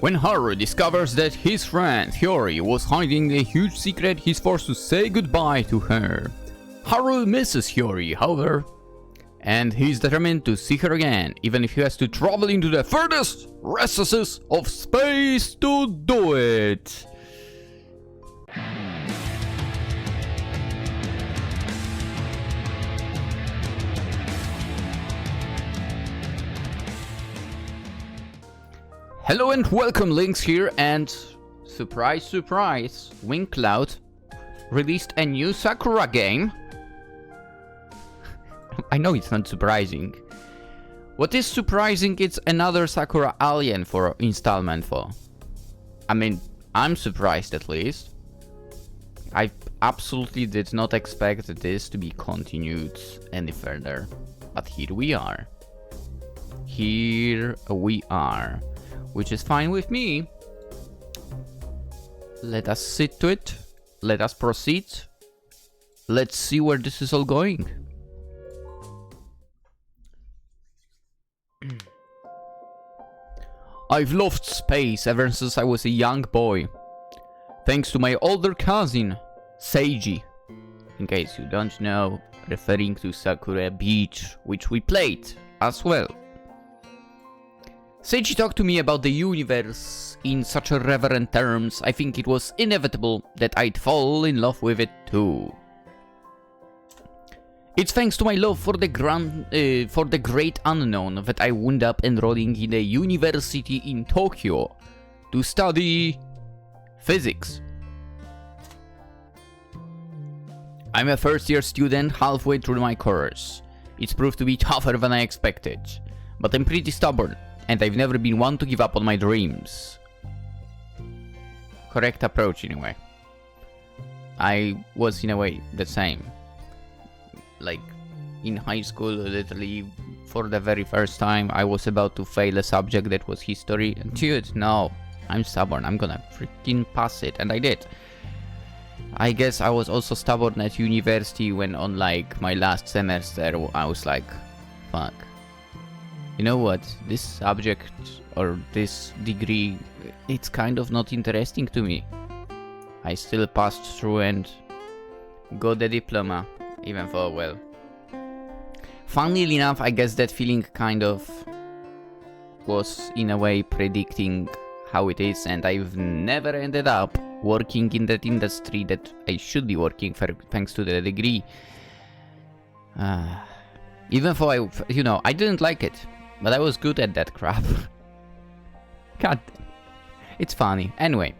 When Haru discovers that his friend Hiyori was hiding a huge secret, he's forced to say goodbye to her. Haru misses Hiyori, however, and he's determined to see her again, even if he has to travel into the furthest recesses of space to do it. Hello and welcome, Lynx here, and surprise surprise, Cloud released a new Sakura game. I know it's not surprising. What is surprising, it's another Sakura Alien for installment for. I mean, I'm surprised at least. I absolutely did not expect this to be continued any further. But here we are. Here we are. Which is fine with me. Let us sit to it. Let us proceed. Let's see where this is all going. I've loved space ever since I was a young boy. Thanks to my older cousin, Seiji. In case you don't know, referring to Sakura Beach, which we played as well. Seiji talked to me about the universe in such reverent terms, I think it was inevitable that I'd fall in love with it too. It's thanks to my love for the great unknown that I wound up enrolling in a university in Tokyo to study physics. I'm a first-year student halfway through my course. It's proved to be tougher than I expected, but I'm pretty stubborn. And I've never been one to give up on my dreams. Correct approach, in a way. I was, in a way, the same. Like, in high school, literally, for the very first time, I was about to fail a subject that was history. And dude, no, I'm stubborn. I'm gonna freaking pass it. And I did. I guess I was also stubborn at university when on, like, my last semester, I was like, fuck. You know what, this subject or this degree, it's kind of not interesting to me. I still passed through and got the diploma, even though, well. Funnily enough, I guess that feeling kind of was in a way predicting how it is, and I've never ended up working in that industry that I should be working for, thanks to the degree. Even though I didn't like it. But I was good at that crap. God damn. It's funny. Anyway.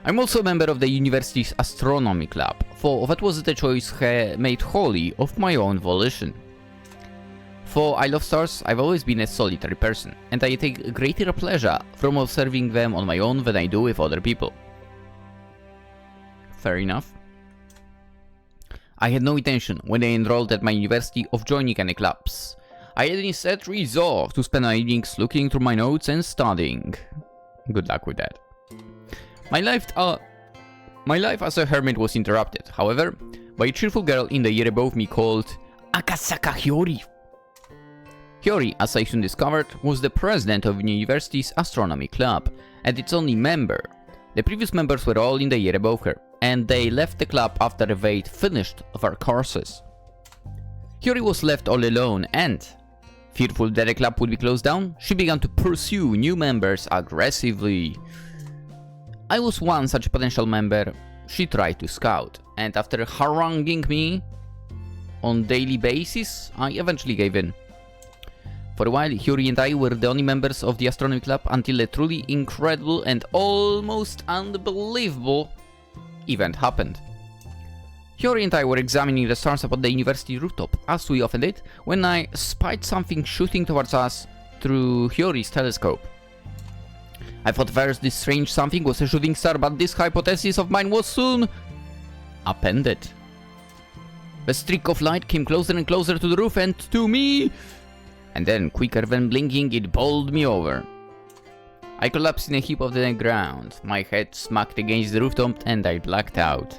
I'm also a member of the university's astronomy club, for that was the choice made wholly of my own volition. For I love stars, I've always been a solitary person, and I take greater pleasure from observing them on my own than I do with other people. Fair enough. I had no intention, when I enrolled at my university, of joining any clubs. I had instead resolved to spend my evenings looking through my notes and studying. Good luck with that. My life as a hermit was interrupted, however, by a cheerful girl in the year above me called Akasaka Hiyori. Hiyori, as I soon discovered, was the president of the university's astronomy club, and its only member. The previous members were all in the year above her, and they left the club after they'd finished their courses. Hiyori was left all alone and, fearful that the club would be closed down, she began to pursue new members aggressively. I was one such potential member she tried to scout, and after haranguing me on daily basis, I eventually gave in. For a while, Hiyori and I were the only members of the astronomy club until a truly incredible and almost unbelievable event happened. Hiyori and I were examining the stars upon the university rooftop, as we often did, when I spied something shooting towards us through Hiyori's telescope. I thought first this strange something was a shooting star, but this hypothesis of mine was soon upended. The streak of light came closer and closer to the roof and to me, and then, quicker than blinking, it bowled me over. I collapsed in a heap on the ground, my head smacked against the rooftop, and I blacked out.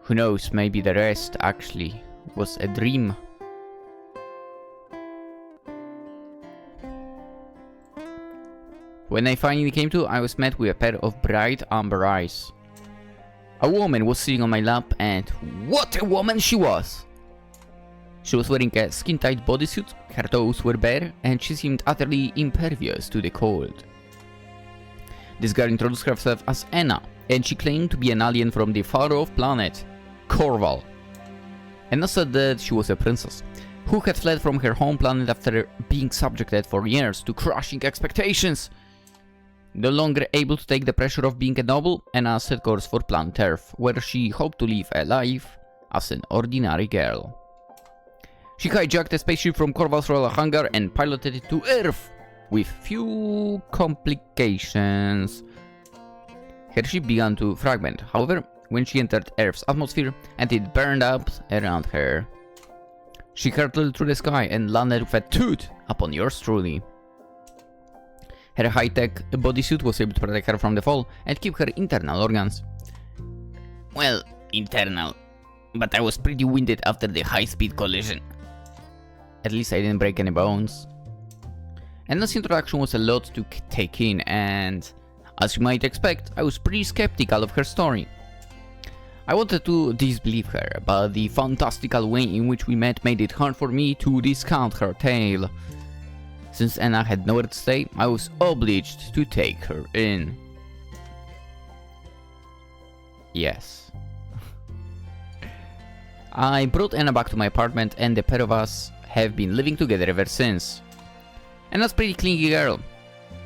Who knows, maybe the rest actually was a dream. When I finally came to, I was met with a pair of bright amber eyes. A woman was sitting on my lap, and what a woman she was! She was wearing a skin-tight bodysuit, her toes were bare, and she seemed utterly impervious to the cold. This girl introduced herself as Anna, and she claimed to be an alien from the far-off planet, Corval. Anna said that she was a princess, who had fled from her home planet after being subjected for years to crushing expectations. No longer able to take the pressure of being a noble, Anna set course for planet Earth, where she hoped to live a life as an ordinary girl. She hijacked a spaceship from Corval's royal hangar and piloted it to Earth, with few complications. Her ship began to fragment, however, when she entered Earth's atmosphere and it burned up around her. She hurtled through the sky and landed with a toot upon yours truly. Her high-tech bodysuit was able to protect her from the fall and keep her internal organs. Well, internal, but I was pretty winded after the high-speed collision. At least I didn't break any bones. Anna's introduction was a lot to take in, and as you might expect, I was pretty skeptical of her story. I wanted to disbelieve her, but the fantastical way in which we met made it hard for me to discount her tale. Since Anna had nowhere to stay, I was obliged to take her in. Yes. I brought Anna back to my apartment, and the pair of us have been living together ever since. Anna's a pretty clingy girl,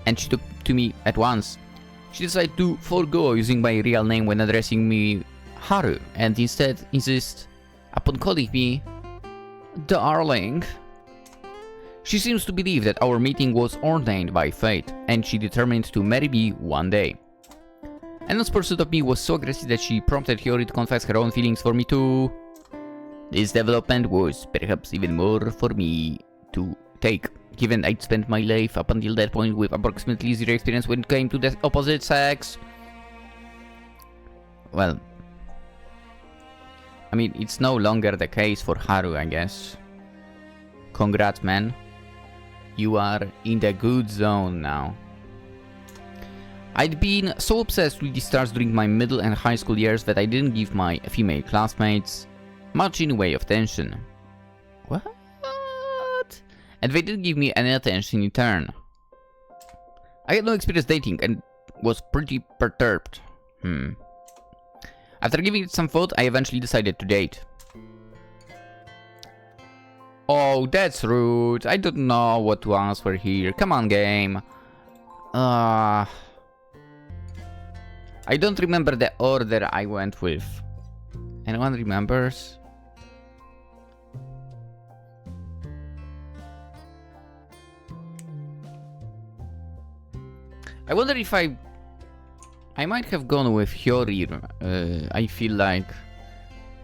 and she took to me at once. She decided to forego using my real name when addressing me Haru, and instead insist upon calling me darling. She seems to believe that our meeting was ordained by fate, and she determined to marry me one day. Anna's pursuit of me was so aggressive that she prompted Hiyori to confess her own feelings for me too. This development was perhaps even more for me to take, given I'd spent my life up until that point with approximately zero experience when it came to the opposite sex. Well, I mean, it's no longer the case for Haru, I guess. Congrats, man. You are in the good zone now. I'd been so obsessed with the stars during my middle and high school years that I didn't give my female classmates much in the way of attention. What? And they didn't give me any attention in turn. I had no experience dating and was pretty perturbed. After giving it some thought, I eventually decided to date. Oh, that's rude. I don't know what to answer here. Come on, game. I don't remember the order I went with. Anyone remembers? I wonder if I might have gone with Hiyori, I feel like,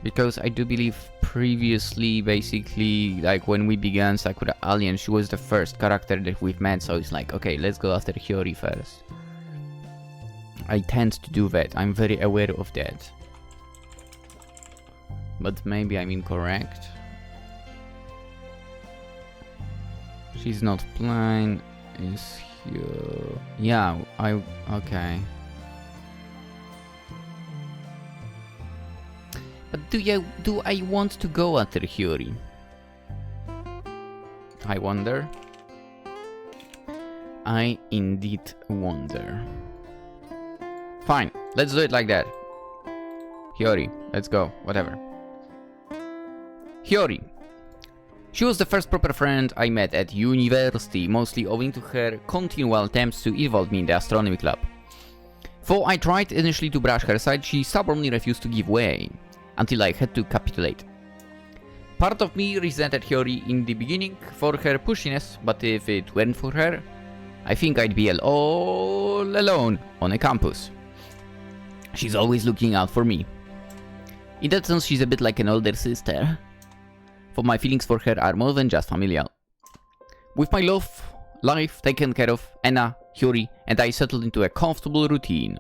because I do believe previously, basically, like when we began Sakura Alien, she was the first character that we've met, so it's like, okay, let's go after Hiyori first. I tend to do that, I'm very aware of that. But maybe I'm incorrect. She's not blind, is here. Yeah, okay. But do I want to go after Hiyori? I wonder. I indeed wonder. Fine, let's do it like that. Hiyori, let's go, whatever. Hiyori. She was the first proper friend I met at university, mostly owing to her continual attempts to involve me in the astronomy club. Though I tried initially to brush her aside, she stubbornly refused to give way, until I had to capitulate. Part of me resented Hiyori in the beginning for her pushiness, but if it weren't for her, I think I'd be all alone on a campus. She's always looking out for me. In that sense, she's a bit like an older sister. For my feelings for her are more than just familial. With my life taken care of, Anna, Hiyori, and I settled into a comfortable routine.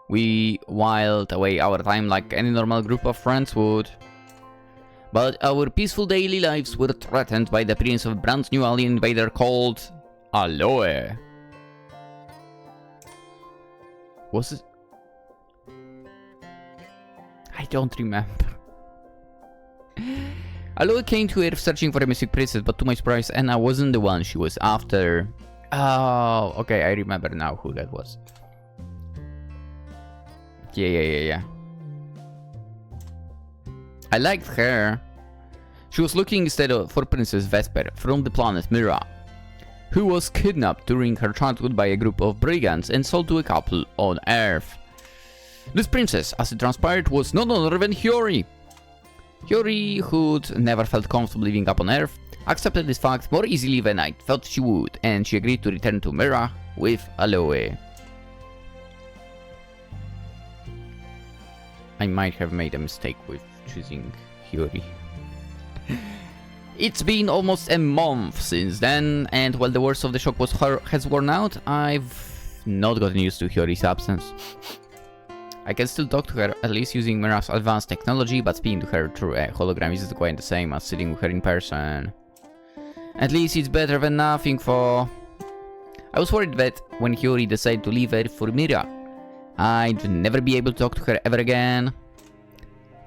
We whiled away our time like any normal group of friends would. But our peaceful daily lives were threatened by the appearance of a brand new alien invader called Aloe. Was it? I don't remember. Aloe came to Earth searching for a missing princess, but to my surprise, Anna wasn't the one she was after. Oh, okay, I remember now who that was. Yeah. I liked her. She was looking instead for Princess Vesper from the planet Mira, who was kidnapped during her childhood by a group of brigands and sold to a couple on Earth. This princess, as it transpired, was none other than Hiyori. Hiyori, who'd never felt comfortable living up on Earth, accepted this fact more easily than I thought she would, and she agreed to return to Mira with Aloe. I might have made a mistake with choosing Hiyori. It's been almost a month since then, and while the worst of the shock has worn out, I've not gotten used to Hiyori's absence. I can still talk to her, at least using Mira's advanced technology, but speaking to her through a hologram isn't quite the same as sitting with her in person. At least it's better than nothing for... I was worried that when Hiyori decided to leave Earth for Mira, I'd never be able to talk to her ever again.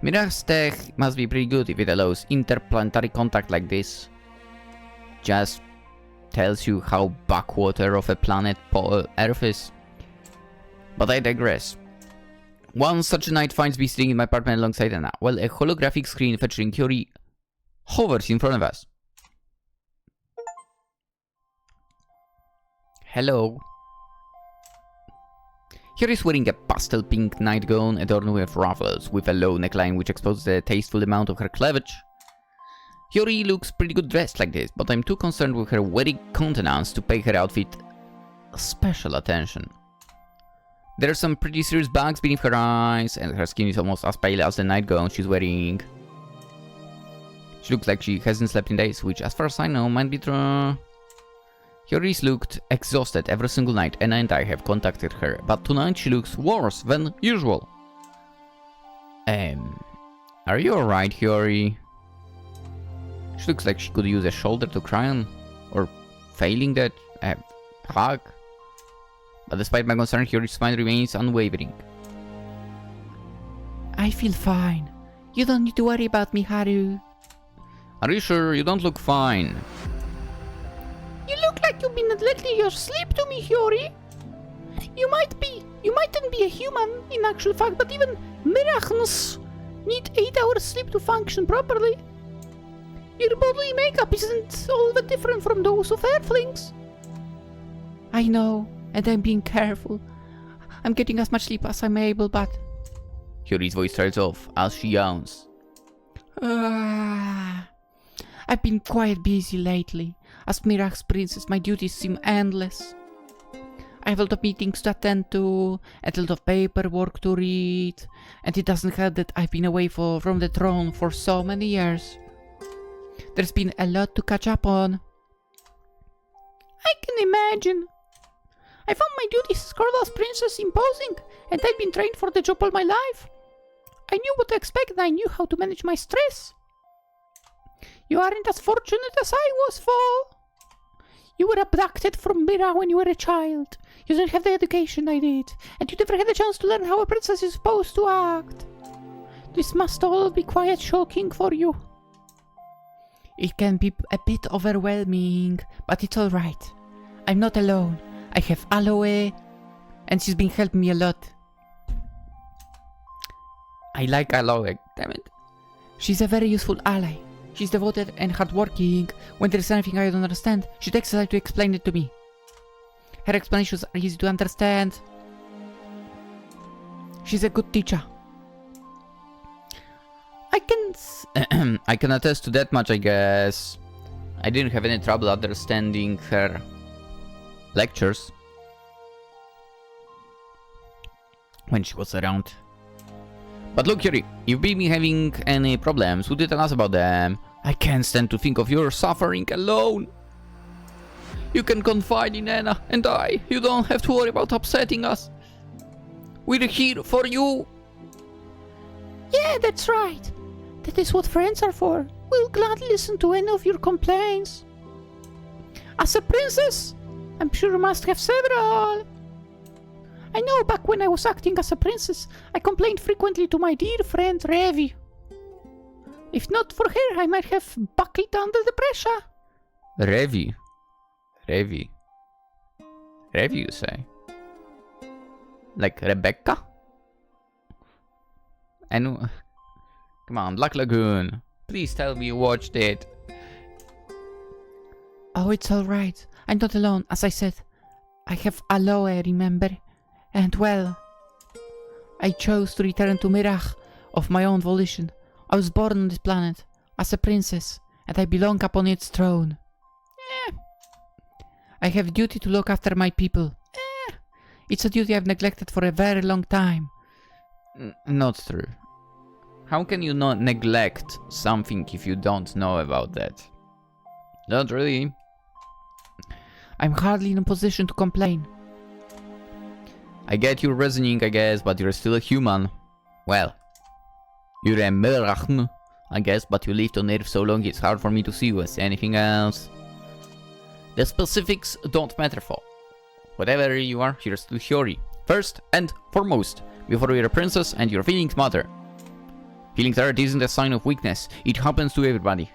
Mira's tech must be pretty good if it allows interplanetary contact like this. Just tells you how backwater of a planet Earth is. But I digress. One such a night finds me sitting in my apartment alongside Anna, while a holographic screen featuring Hiyori hovers in front of us. Hello. Hiyori is wearing a pastel pink nightgown adorned with ruffles, with a low neckline which exposes a tasteful amount of her cleavage. Hiyori looks pretty good dressed like this, but I'm too concerned with her weary countenance to pay her outfit special attention. There are some pretty serious bags beneath her eyes, and her skin is almost as pale as the nightgown she's wearing. She looks like she hasn't slept in days, which as far as I know might be true. Hiyori's looked exhausted every single night, and I have contacted her, but tonight she looks worse than usual. Are you alright, Hiyori? She looks like she could use a shoulder to cry on, or failing that, a hug. But despite my concern, Hiyori's smile remains unwavering. I feel fine. You don't need to worry about me, Haru. Are you sure? You don't look fine. You look like you've been neglecting your sleep to me, Hiyori. You mightn't be a human in actual fact, but even miracles need 8 hours sleep to function properly. Your body makeup isn't all that different from those of Earthlings. I know, and I'm being careful. I'm getting as much sleep as I'm able, but... Hiyori's voice trails off as she yawns. I've been quite busy lately. As Mira's princess, my duties seem endless. I have a lot of meetings to attend to, and a lot of paperwork to read, and it doesn't help that I've been away from the throne for so many years. There's been a lot to catch up on. I can imagine. I found my duties as Corval's princess imposing, and I've been trained for the job all my life. I knew what to expect, and I knew how to manage my stress. You aren't as fortunate as I was, for you were abducted from Mira when you were a child. You didn't have the education I did, and you never had the chance to learn how a princess is supposed to act. This must all be quite shocking for you. It can be a bit overwhelming, but it's alright. I'm not alone. I have Aloe, and she's been helping me a lot. I like Aloe, damn it. She's a very useful ally. She's devoted and hardworking. When there's anything I don't understand, she takes the time to explain it to me. Her explanations are easy to understand. She's a good teacher. I can attest to that much, I guess. I didn't have any trouble understanding her lectures when she was around. But look, Hiyori, you've been having any problems, would you tell us about them? I can't stand to think of your suffering alone. You can confide in Anna and I. You don't have to worry about upsetting us. We're here for you. Yeah, that's right. That is what friends are for. We'll gladly listen to any of your complaints. As a princess, I'm sure you must have several. I know back when I was acting as a princess, I complained frequently to my dear friend Revi. If not for her, I might have buckled under the pressure. Revi. Revi, you say? Like Rebecca? And come on, Black Lagoon. Please tell me you watched it. Oh, it's alright. I'm not alone. As I said, I have aloe, remember? And well, I chose to return to Mirach of my own volition. I was born on this planet as a princess, and I belong upon its throne. I have a duty to look after my people. It's a duty I've neglected for a very long time. Not true. How can you not neglect something if you don't know about that? Not really. I'm hardly in a position to complain. I get your reasoning, I guess, but you're still a human. Well, you're a Merachn, I guess, but you lived on Earth so long it's hard for me to see you as anything else. The specifics don't matter for. Whatever you are, you're still Hiyori. First and foremost, before you're a princess and your feelings matter. Feeling hurt isn't a sign of weakness, it happens to everybody.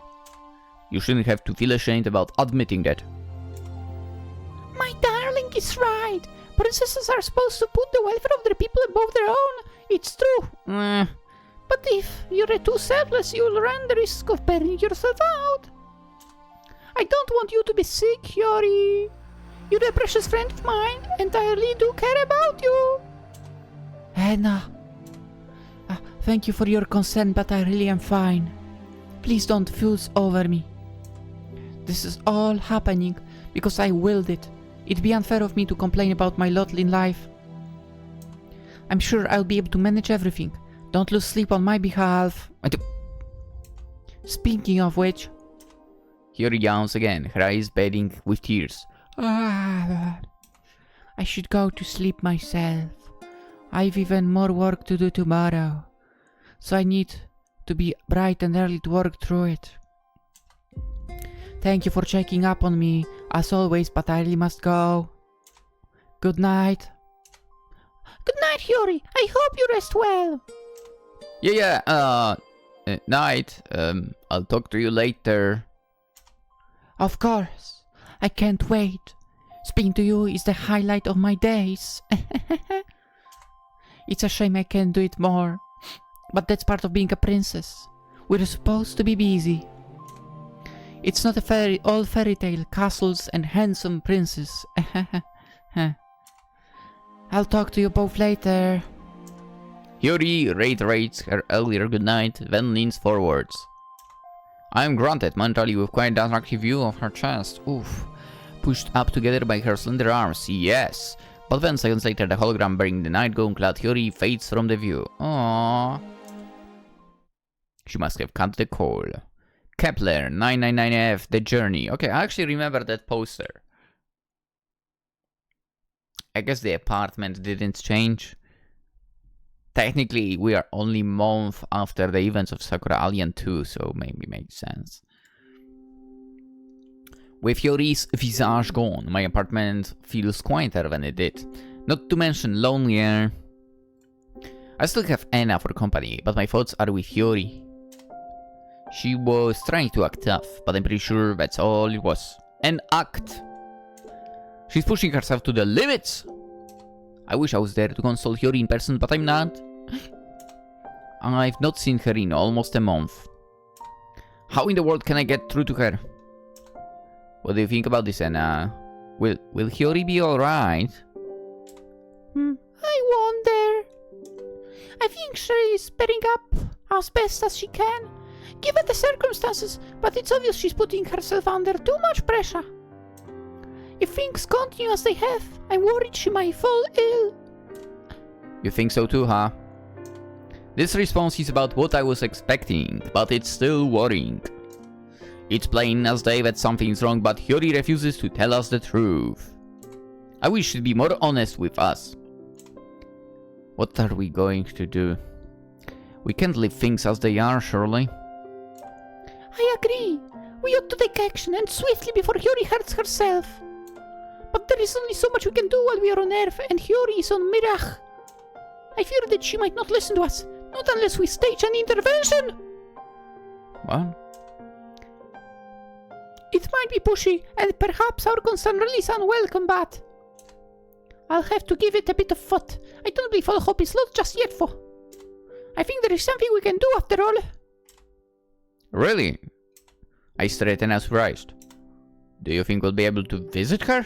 You shouldn't have to feel ashamed about admitting that. My darling is right. Princesses are supposed to put the welfare of their people above their own. It's true. But if you're too selfless, you'll run the risk of burning yourself out. I don't want you to be sick, Hiyori. You're a precious friend of mine, and I really do care about you. Anna. Thank you for your concern, but I really am fine. Please don't fuss over me. This is all happening because I willed it. It'd be unfair of me to complain about my lot in life. I'm sure I'll be able to manage everything. Don't lose sleep on my behalf. Speaking of which... Hiyori yawns again, her eyes bathing with tears. I should go to sleep myself. I've even more work to do tomorrow. So I need to be bright and early to work through it. Thank you for checking up on me, as always, but I really must go. Good night. Good night, Hiyori. I hope you rest well. Night. I'll talk to you later. Of course. I can't wait. Speaking to you is the highlight of my days. It's a shame I can't do it more. But that's part of being a princess. We're supposed to be busy. It's not all fairy tale castles and handsome princes. I'll talk to you both later. Hiyori reiterates her earlier goodnight, then leans forwards. I am granted mentally with quite an attractive view of her chest. Oof. Pushed up together by her slender arms, yes. But then seconds later the hologram bearing the nightgown-clad Hiyori fades from the view. Aww. She must have cut the call. Kepler 999F, The Journey. Okay, I actually remember that poster. I guess the apartment didn't change. Technically, we are only a month after the events of Sakura Alien 2, so maybe makes sense. With Hiyori's visage gone, my apartment feels quieter than it did. Not to mention lonelier. I still have Anna for company, but my thoughts are with Hiyori. She was trying to act tough, but I'm pretty sure that's all it was. An act. She's pushing herself to the limits. I wish I was there to console Hiyori in person, but I'm not. I've not seen her in almost a month. How in the world can I get through to her? What do you think about this, Anna? Will Hiyori be alright? I wonder. I think she is bearing up as best as she can, given the circumstances, but it's obvious she's putting herself under too much pressure. If things continue as they have, I'm worried she might fall ill. You think so too, huh? This response is about what I was expecting, but it's still worrying. It's plain as day that something's wrong, but Hiyori refuses to tell us the truth. I wish she'd be more honest with us. What are we going to do? We can't leave things as they are, surely. I agree. We ought to take action, and swiftly before Hiyori hurts herself. But there is only so much we can do while we are on Earth, and Hiyori is on Mirach. I fear that she might not listen to us, not unless we stage an intervention. What? It might be pushy, and perhaps our constant release unwelcome, but I'll have to give it a bit of thought. I don't believe all hope is lost just yet, for I think there is something we can do after all. Really? I stared and I was surprised. Do you think we'll be able to visit her?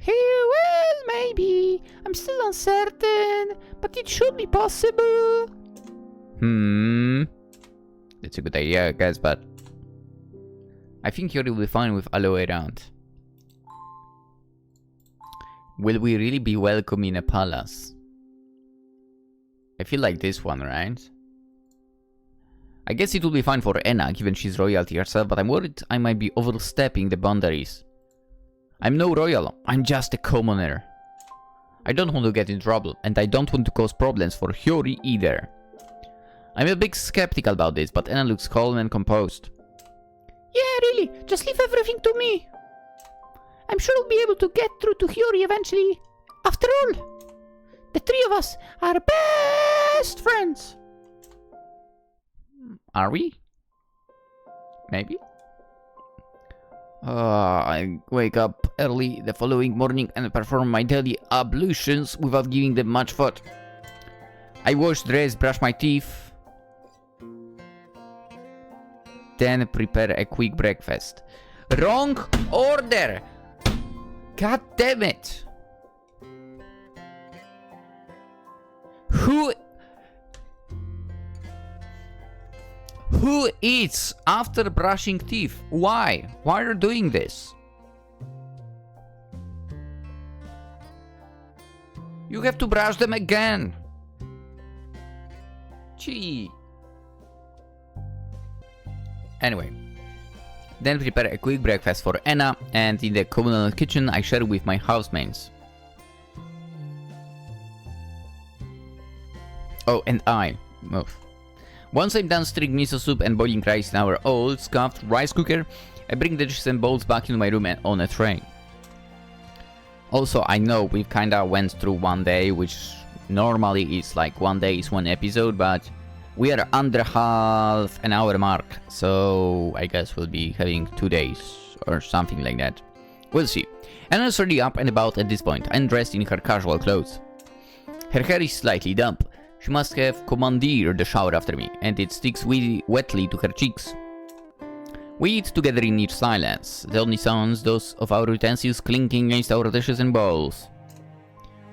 Well, maybe. I'm still uncertain, but it should be possible. That's a good idea, I guess, but I think Hiyori will be fine with aloe around. Will we really be welcome in a palace? I feel like this one, right? I guess it will be fine for Enna, given she's royalty herself, but I'm worried I might be overstepping the boundaries. I'm no royal, I'm just a commoner. I don't want to get in trouble, and I don't want to cause problems for Hiyori either. I'm a bit skeptical about this, but Enna looks calm and composed. Yeah, really, just leave everything to me. I'm sure we'll be able to get through to Hiyori eventually. After all, the three of us are best friends. Are we? Maybe? I wake up early the following morning and perform my daily ablutions without giving them much thought. I wash, dress, brush my teeth, then prepare a quick breakfast. Wrong order! God damn it! Who eats after brushing teeth? Why? Why are you doing this? You have to brush them again. Gee. Anyway. Then prepare a quick breakfast for Enna, and in the communal kitchen I share with my housemates. Oh, and I. Once I'm done stirring miso soup and boiling rice in our old scuffed rice cooker, I bring the dishes and bowls back into my room and on a tray. Also, I know we've kinda went through one day, which normally is like one day is one episode, but we are under half an hour mark, so I guess we'll be having 2 days or something like that. We'll see. Anna's already up and about at this point, and dressed in her casual clothes. Her hair is slightly damp. She must have commandeered the shower after me, and it sticks wetly to her cheeks. We eat together in each silence, the only sounds those of our utensils clinking against our dishes and bowls.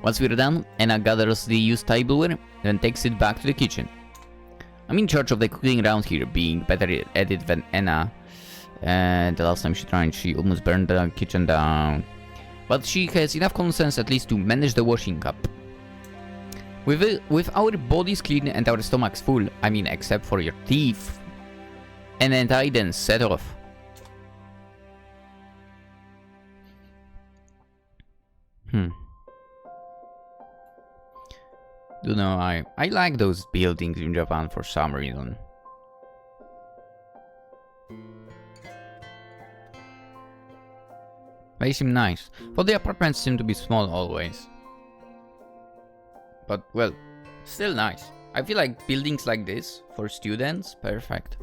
Once we're done, Enna gathers the used tableware, then takes it back to the kitchen. I'm in charge of the cooking around here, being better at it than Enna. And the last time she tried, she almost burned the kitchen down. But she has enough common sense at least to manage the washing up. With our bodies clean and our stomachs full, I mean except for your teeth, and I then set off. Don't know, I like those buildings in Japan for some reason. They seem nice, but the apartments seem to be small always. But, well, still nice. I feel like buildings like this, for students, perfect.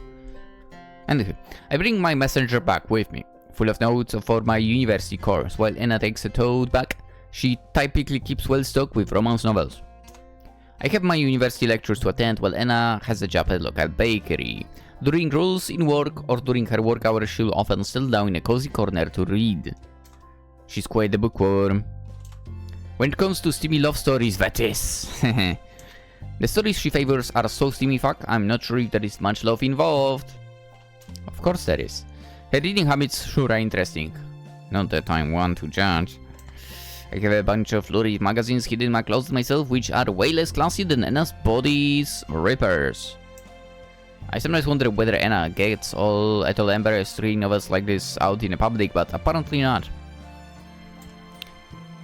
Anyway, I bring my messenger bag with me, full of notes for my university course, while Enna takes a tote bag she typically keeps well stocked with romance novels. I have my university lectures to attend while Enna has a job at a local bakery. During rules in work or during her work hours, she'll often settle down in a cozy corner to read. She's quite the bookworm. When it comes to steamy love stories, that is. The stories she favors are so steamy fuck, I'm not sure if there is much love involved. Of course there is. Her reading habits sure are interesting. Not that I'm one to judge. I have a bunch of lurid magazines hidden in my closet myself, which are way less classy than Enna's body's rippers. I sometimes wonder whether Enna gets at all embarrassed reading novels like this out in the public, but apparently not.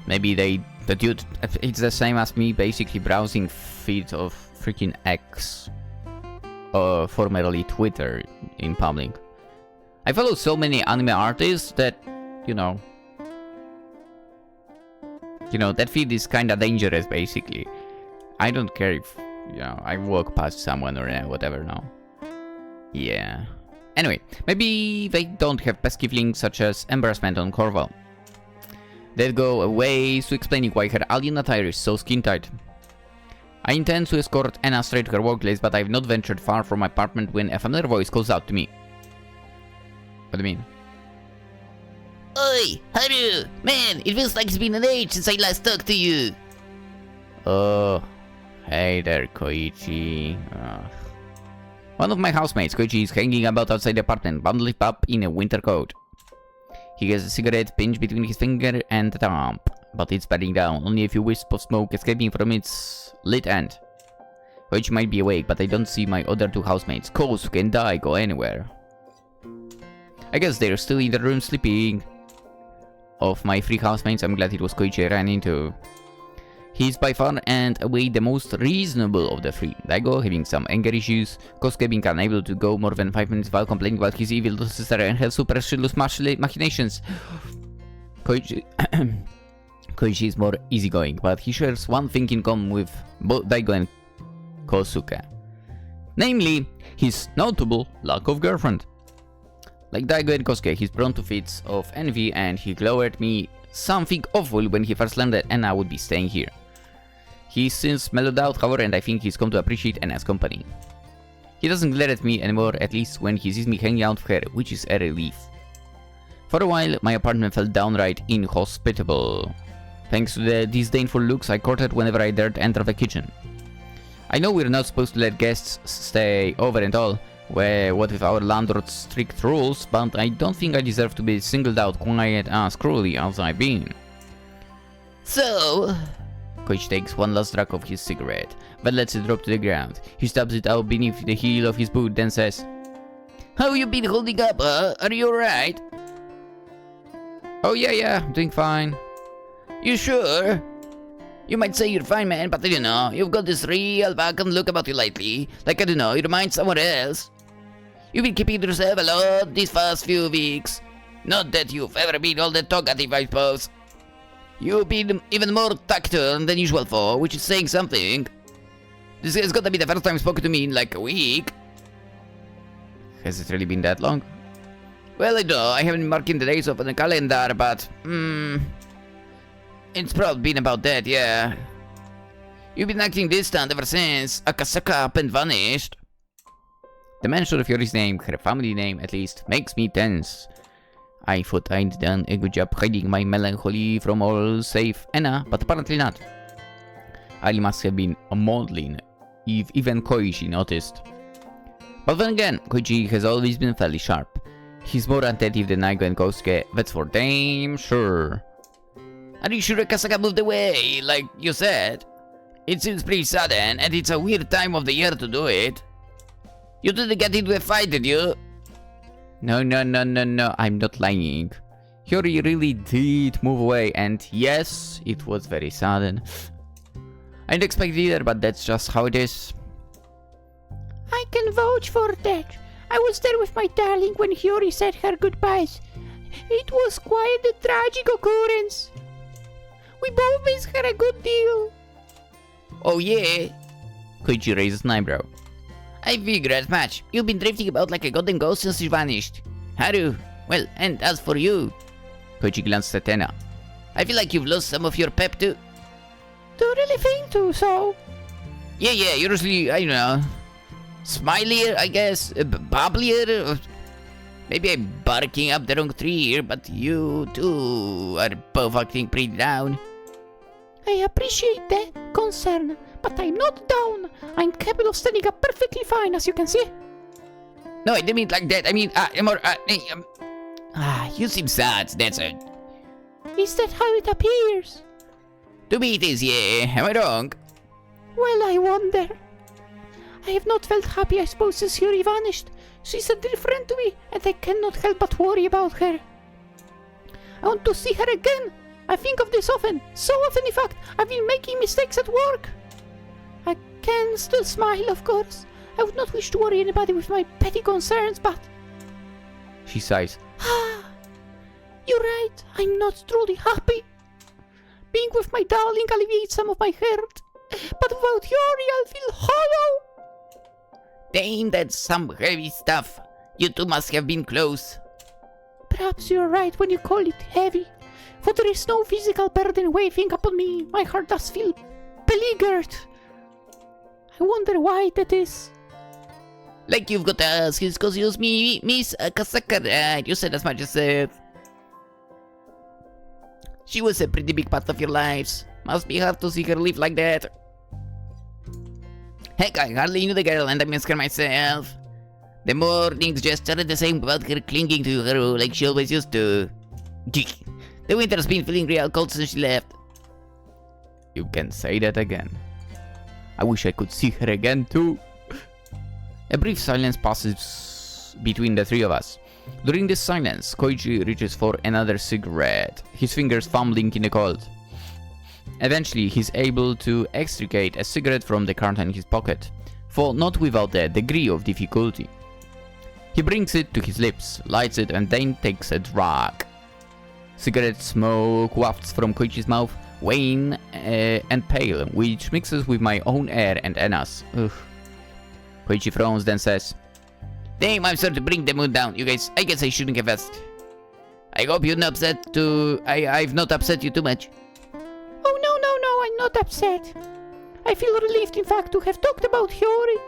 Maybe the dude, it's the same as me basically browsing feed of freaking X, formerly Twitter, in public. I follow so many anime artists that, you know, You know, that feed is kinda dangerous, basically. I don't care if, you know, I walk past someone or whatever now. Yeah. Anyway, maybe they don't have pesky feelings such as embarrassment on Corval. That go a ways to explaining why her alien attire is so skin-tight. I intend to escort Anna straight to her workplace, but I have not ventured far from my apartment when a familiar voice calls out to me. What do you mean? Oi, Haru! Man, it feels like it's been an age since I last talked to you. Oh, hey there, Koichi. One of my housemates, Koichi, is hanging about outside the apartment, bundled up in a winter coat. He has a cigarette pinched between his finger and the thumb, but it's burning down, only a few wisps of smoke escaping from its lit end. Koichi might be awake, but I don't see my other two housemates. Kosu can die, go anywhere. I guess they're still in the room sleeping. Of my three housemates, I'm glad it was Koichi I ran into. He's by far and away the most reasonable of the three. Daigo having some anger issues, Kosuke being unable to go more than 5 minutes without complaining about his evil sister and her supercilious machinations. Koichi Koichi is more easygoing, but he shares one thing in common with both Daigo and Kosuke. Namely, his notable lack of girlfriend. Like Daigo and Kosuke, he's prone to fits of envy, and he glowered at me something awful when he first learned that Anna would be staying here. He's since mellowed out, however, and I think he's come to appreciate Anna's company. He doesn't glare at me anymore, at least when he sees me hanging out with her, which is a relief. For a while, my apartment felt downright inhospitable. Thanks to the disdainful looks I courted whenever I dared enter the kitchen. I know we're not supposed to let guests stay over and all, what with our landlord's strict rules, but I don't think I deserve to be singled out quite as cruelly as I've been. So... Koichi takes one last drag of his cigarette, but lets it drop to the ground. He stabs it out beneath the heel of his boot, then says, How you been holding up, Are you alright? Oh yeah, I'm doing fine. You sure? You might say you're fine, man, but I don't know, you've got this real vacant look about you lately. Like, I don't know, you remind someone else. You've been keeping to yourself a lot these past few weeks. Not that you've ever been all that talkative, I suppose. You've been even more taciturn than usual for, which is saying something. This has got to be the first time you've spoken to me in like a week. Has it really been that long? Well, I don't know, I haven't been marking the days off on the calendar, but... It's probably been about that, yeah. You've been acting distant ever since Akasaka up and vanished. The mention of Hiyori's name, her family name at least, makes me tense. I thought I'd done a good job hiding my melancholy from all save Anna, but apparently not. I must have been maudlin, if even Koichi noticed. But then again, Koichi has always been fairly sharp. He's more attentive than Daigo and Kosuke, that's for damn sure. Are you sure Akasaka moved away, like you said? It seems pretty sudden, and it's a weird time of the year to do it. You didn't get into a fight, did you? No, I'm not lying. Hiyori really did move away, and yes, it was very sudden. I didn't expect it either, but that's just how it is. I can vouch for that. I was there with my darling when Hiyori said her goodbyes. It was quite a tragic occurrence. We both miss her a good deal. Oh yeah? Koichi raises an eyebrow. I figured as much. You've been drifting about like a goddamn ghost since you vanished. Haru, well, and as for you... Koichi glances at Anna. I feel like you've lost some of your pep too. Do you really think so? Yeah, you're usually, I don't know... smilier, I guess, bubblier. Maybe I'm barking up the wrong tree here, but you too are both acting pretty down. I appreciate that concern, but I'm not down. I'm capable of standing up perfectly fine, as you can see. No, I didn't mean it like that. I mean, more, you seem sad, that's it. Is that how it appears? To me it is, yeah. Am I wrong? Well, I wonder. I have not felt happy, I suppose, since Hiyori vanished. She's a dear friend to me, and I cannot help but worry about her. I want to see her again. I think of this often. So often, in fact, I've been making mistakes at work. I can still smile, of course. I would not wish to worry anybody with my petty concerns, but... She sighs. You're right. I'm not truly happy. being with my darling alleviates some of my hurt. But without Hiyori, I'll feel hollow. Damn, that's some heavy stuff. You two must have been close. Perhaps you're right when you call it heavy. For there is no physical burden weighing upon me. My heart does feel beleaguered. I wonder why that is. Like you've got to ask, it's cause you miss Sakura. You said as much yourself. She was a pretty big part of your lives. Must be hard to see her live like that. Heck, I hardly knew the girl and I miss her myself. The mornings just started the same about her clinging to Haru like she always used to. Gee, the winter's been feeling real cold since she left. You can say that again. I wish I could see her again too. A brief silence passes between the three of us. During this silence, Koichi reaches for another cigarette, his fingers fumbling in the cold. Eventually, he's able to extricate a cigarette from the carton in his pocket, for not without a degree of difficulty. He brings it to his lips, lights it, and then takes a drag. Cigarette smoke wafts from Koichi's mouth, wan and pale, which mixes with my own air and Anna's. Ugh. Koichi frowns, then says, Damn, I'm sorry to bring the mood down. You guys, I guess I shouldn't have asked. I hope you're not upset to... I've not upset you too much. Oh, no, I'm not upset. I feel relieved, in fact, to have talked about Hiyori.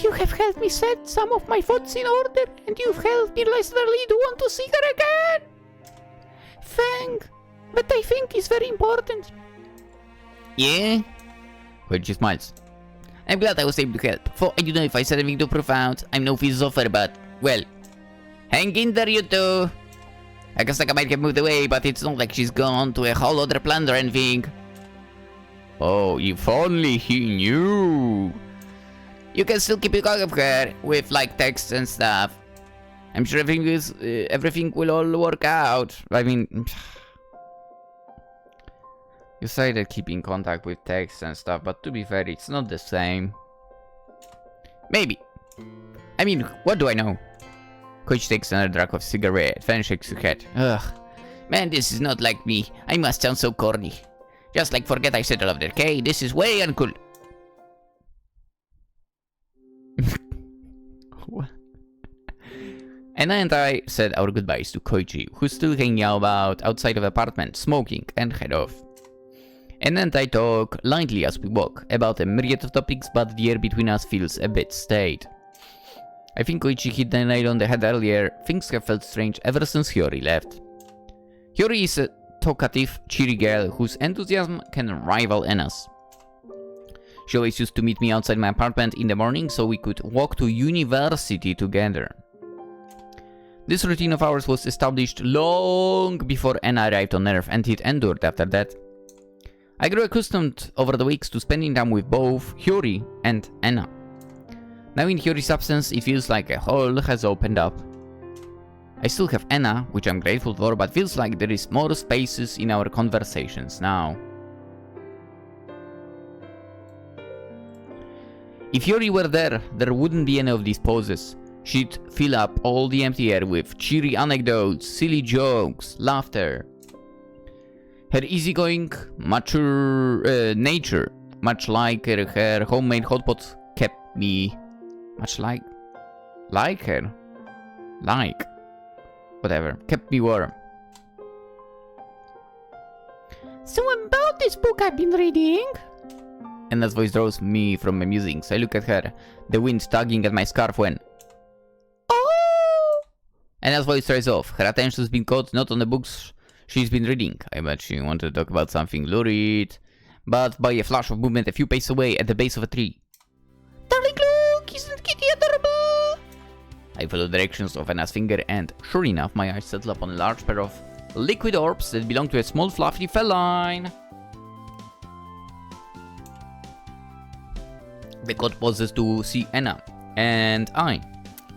You have helped me set some of my thoughts in order, and you've helped me literally to want to see her again. But I think is very important. Yeah? Koichi smiles. I'm glad I was able to help, for I don't know if I said anything too profound. I'm no philosopher, but, well, hang in there, you two. Akasaka might have moved away, but it's not like she's gone to a whole other planet or anything. Oh, if only he knew. You can still keep a copy of her, with, like, texts and stuff. I'm sure everything will all work out. I mean... You say that keeping contact with text and stuff, but to be fair, it's not the same. Maybe. I mean, what do I know? Koichi takes another drag of cigarette, then shakes his head. Ugh. Man, this is not like me. I must sound so corny. Just like forget I said all of that, okay? This is way uncool. What? Anna and I said our goodbyes to Koichi, who's still hanging out outside of the apartment, smoking, and head off. Anna and I talk lightly as we walk, about a myriad of topics, but the air between us feels a bit staid. I think Koichi hit the nail on the head earlier. Things have felt strange ever since Hiyori left. Hiyori is a talkative, cheery girl whose enthusiasm can rival Anna's. She always used to meet me outside my apartment in the morning so we could walk to university together. This routine of ours was established long before Anna arrived on Earth, and it endured after that. I grew accustomed over the weeks to spending time with both Hiyori and Anna. Now in Hiyori's absence, it feels like a hole has opened up. I still have Anna, which I'm grateful for, but feels like there is more spaces in our conversations now. If Hiyori were there, there wouldn't be any of these pauses. She'd fill up all the empty air with cheery anecdotes, silly jokes, laughter. Her easygoing, mature nature, much like her homemade hot pot, kept me... whatever, kept me warm. So about this book I've been reading... Anna's voice draws me from my musings. I look at her, the wind tugging at my scarf when... Oh! Anna's voice tries off. Her attention's been caught not on the books she's been reading. I bet she wanted to talk about something lurid, but by a flash of movement a few paces away at the base of a tree. Darling, look! Isn't Kitty adorable? I follow the directions of Anna's finger and, sure enough, my eyes settle upon a large pair of liquid orbs that belong to a small fluffy feline. The cat pauses to see Anna, and I,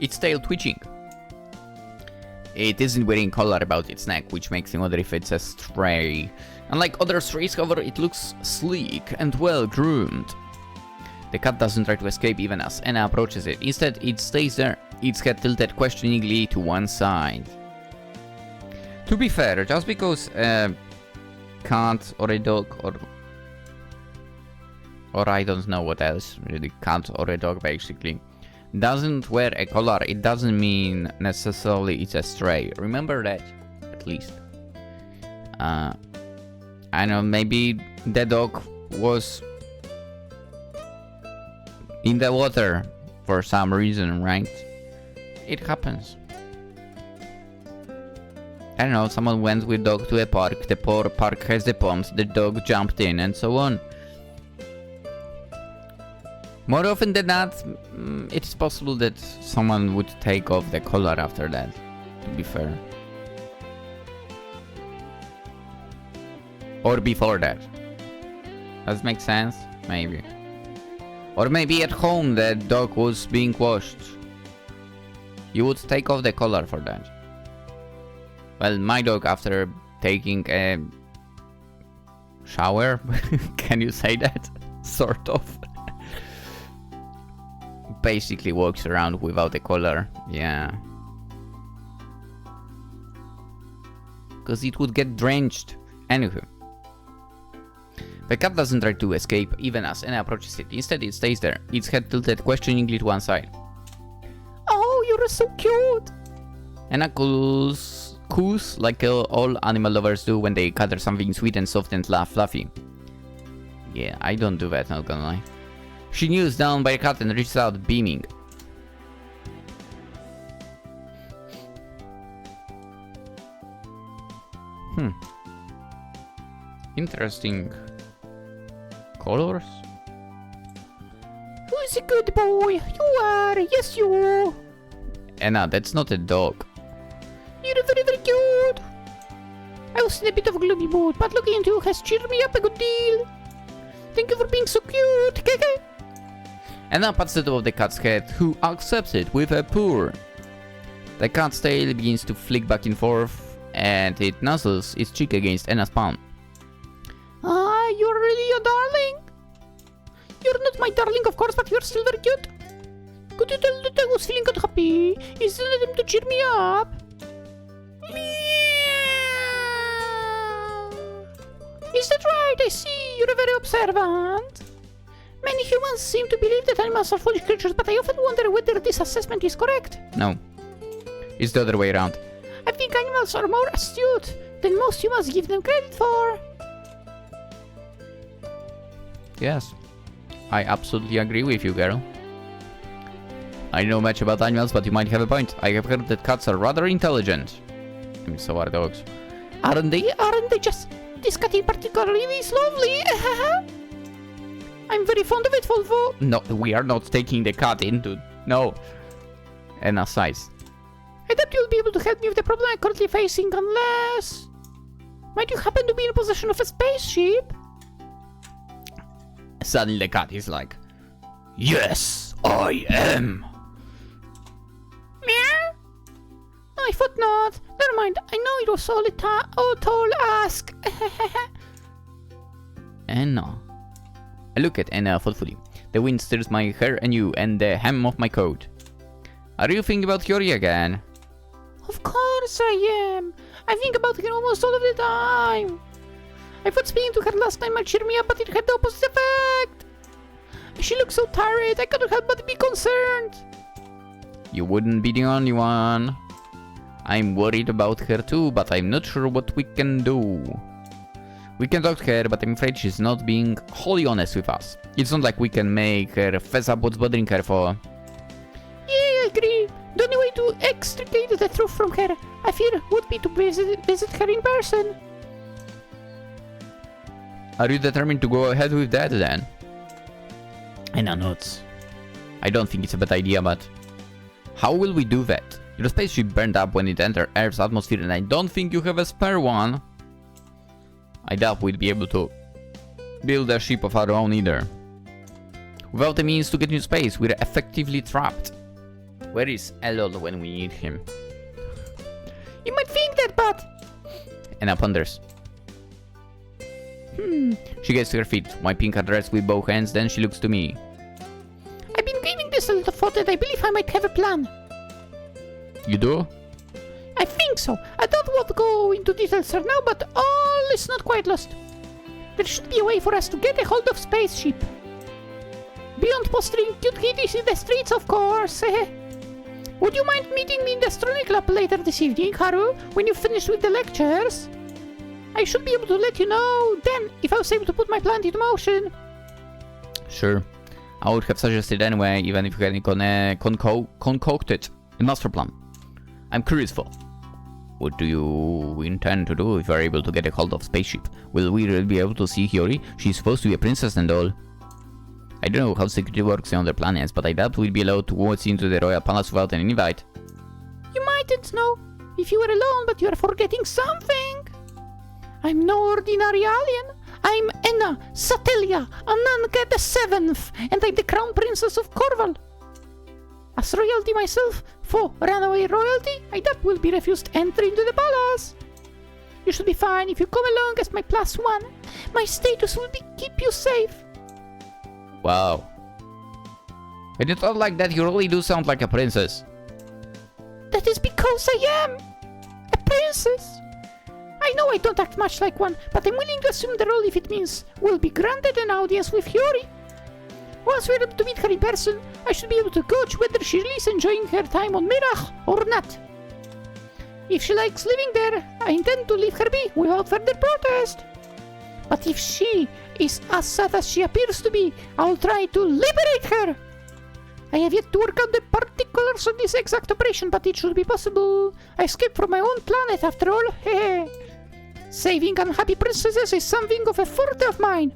its tail twitching. It isn't wearing collar about its neck, which makes me wonder if it's a stray. Unlike other strays, however, it looks sleek and well groomed. The cat doesn't try to escape even as Anna approaches it. Instead, it stays there, its head tilted questioningly to one side. To be fair, just because cat or a dog or I don't know what else, really, cat or a dog basically, doesn't wear a collar, it doesn't mean necessarily it's a stray. Remember that, at least. I don't know, maybe the dog was in the water for some reason, right? It happens. I don't know, someone went with dog to a park, the poor park has the pond, the dog jumped in, and so on. More often than not, it is possible that someone would take off the collar after that, to be fair. Or before that. Does it make sense? Maybe. Or maybe at home the dog was being washed. You would take off the collar for that. Well, my dog, after taking a shower, can you say that? Sort of. Basically walks around without a collar, yeah. Because it would get drenched. Anywho. The cat doesn't try to escape even as Anna approaches it. Instead, it stays there, its head tilted questioningly to one side. Oh, you're so cute! Anna coos like all animal lovers do when they cuddle something sweet and soft and fluffy. Yeah, I don't do that, not gonna lie. She kneels down by the cat and reaches out, beaming. Interesting colors. Who is a good boy? You are, yes you. Anna, that's not a dog. You're very, very cute. I was in a bit of a gloomy mood, but looking into you has cheered me up a good deal. Thank you for being so cute, Keke. Anna pats the top of the cat's head, who accepts it with a purr. The cat's tail begins to flick back and forth, and it nuzzles its cheek against Anna's palm. Ah, you're really a darling. You're not my darling, of course, but you're still very cute. Could you tell that I was feeling unhappy? Isn't it to cheer me up? Is that right? I see. You're very observant. Many humans seem to believe that animals are foolish creatures, but I often wonder whether this assessment is correct. No. It's the other way around. I think animals are more astute than most humans give them credit for. Yes. I absolutely agree with you, girl. I know much about animals, but you might have a point. I have heard that cats are rather intelligent. I mean, so are dogs. Aren't they? Aren't they just... This cat in particular is lovely. I'm very fond of it, Volvo. No, we are not taking the cat into... No. Anna sighs. I doubt you'll be able to help me with the problem I'm currently facing, unless... Might you happen to be in possession of a spaceship? Suddenly the cat is like, yes, I am. Meow? No, I thought not. Never mind, I know it was all a tall ask. Anna. I look at Anna thoughtfully. The wind stirs my hair anew and the hem of my coat. Are you thinking about Hiyori again? Of course I am. I think about her almost all of the time. I thought speaking to her last time might cheer me up, but it had the opposite effect. She looked so tired, I couldn't help but be concerned. You wouldn't be the only one. I'm worried about her too, but I'm not sure what we can do. We can talk to her, but I'm afraid she's not being wholly honest with us. It's not like we can make her fess up what's bothering her for. Yeah, I agree. The only way to extricate the truth from her, I fear, would be to visit her in person. Are you determined to go ahead with that then? Anna nods. I don't think it's a bad idea, but... How will we do that? Your spaceship burned up when it entered Earth's atmosphere and I don't think you have a spare one. I doubt we'd be able to build a ship of our own either. Without the means to get into space, we're effectively trapped. Where is Elol when we need him? You might think that, but... Anna ponders. She gets to her feet, wiping her dress with both hands, then she looks to me. I've been giving this a little thought and I believe I might have a plan. You do? I think so. I don't want to go into details right now, but all is not quite lost. There should be a way for us to get a hold of spaceship. Beyond postering cute kitties in the streets, of course. Would you mind meeting me in the astronomy club later this evening, Haru, when you finish with the lectures? I should be able to let you know then if I was able to put my plan into motion. Sure. I would have suggested anyway, even if you hadn't concocted a master plan. I'm curious for. What do you intend to do if you are able to get a hold of spaceship? Will we really be able to see Hiyori? She's supposed to be a princess and all. I don't know how security works on other planets, but I doubt we'll be allowed to waltz into the royal palace without an invite. You mightn't know if you were alone, but you are forgetting something. I'm no ordinary alien. I'm Enna Satellia, Ananka the Seventh, and I'm the crown princess of Corval. As royalty myself, for runaway royalty, I doubt will be refused entry into the palace. You should be fine if you come along as my +1. My status will keep you safe. Wow. When you talk like that, you really do sound like a princess. That is because I am a princess. I know I don't act much like one, but I'm willing to assume the role if it means we'll be granted an audience with Hiyori. Once we're able to meet her in person, I should be able to gauge whether she really is enjoying her time on Mirach or not. If she likes living there, I intend to leave her be without further protest. But if she is as sad as she appears to be, I'll try to liberate her. I have yet to work out the particulars of this exact operation, but it should be possible. I escaped from my own planet after all. Saving unhappy princesses is something of a forte of mine.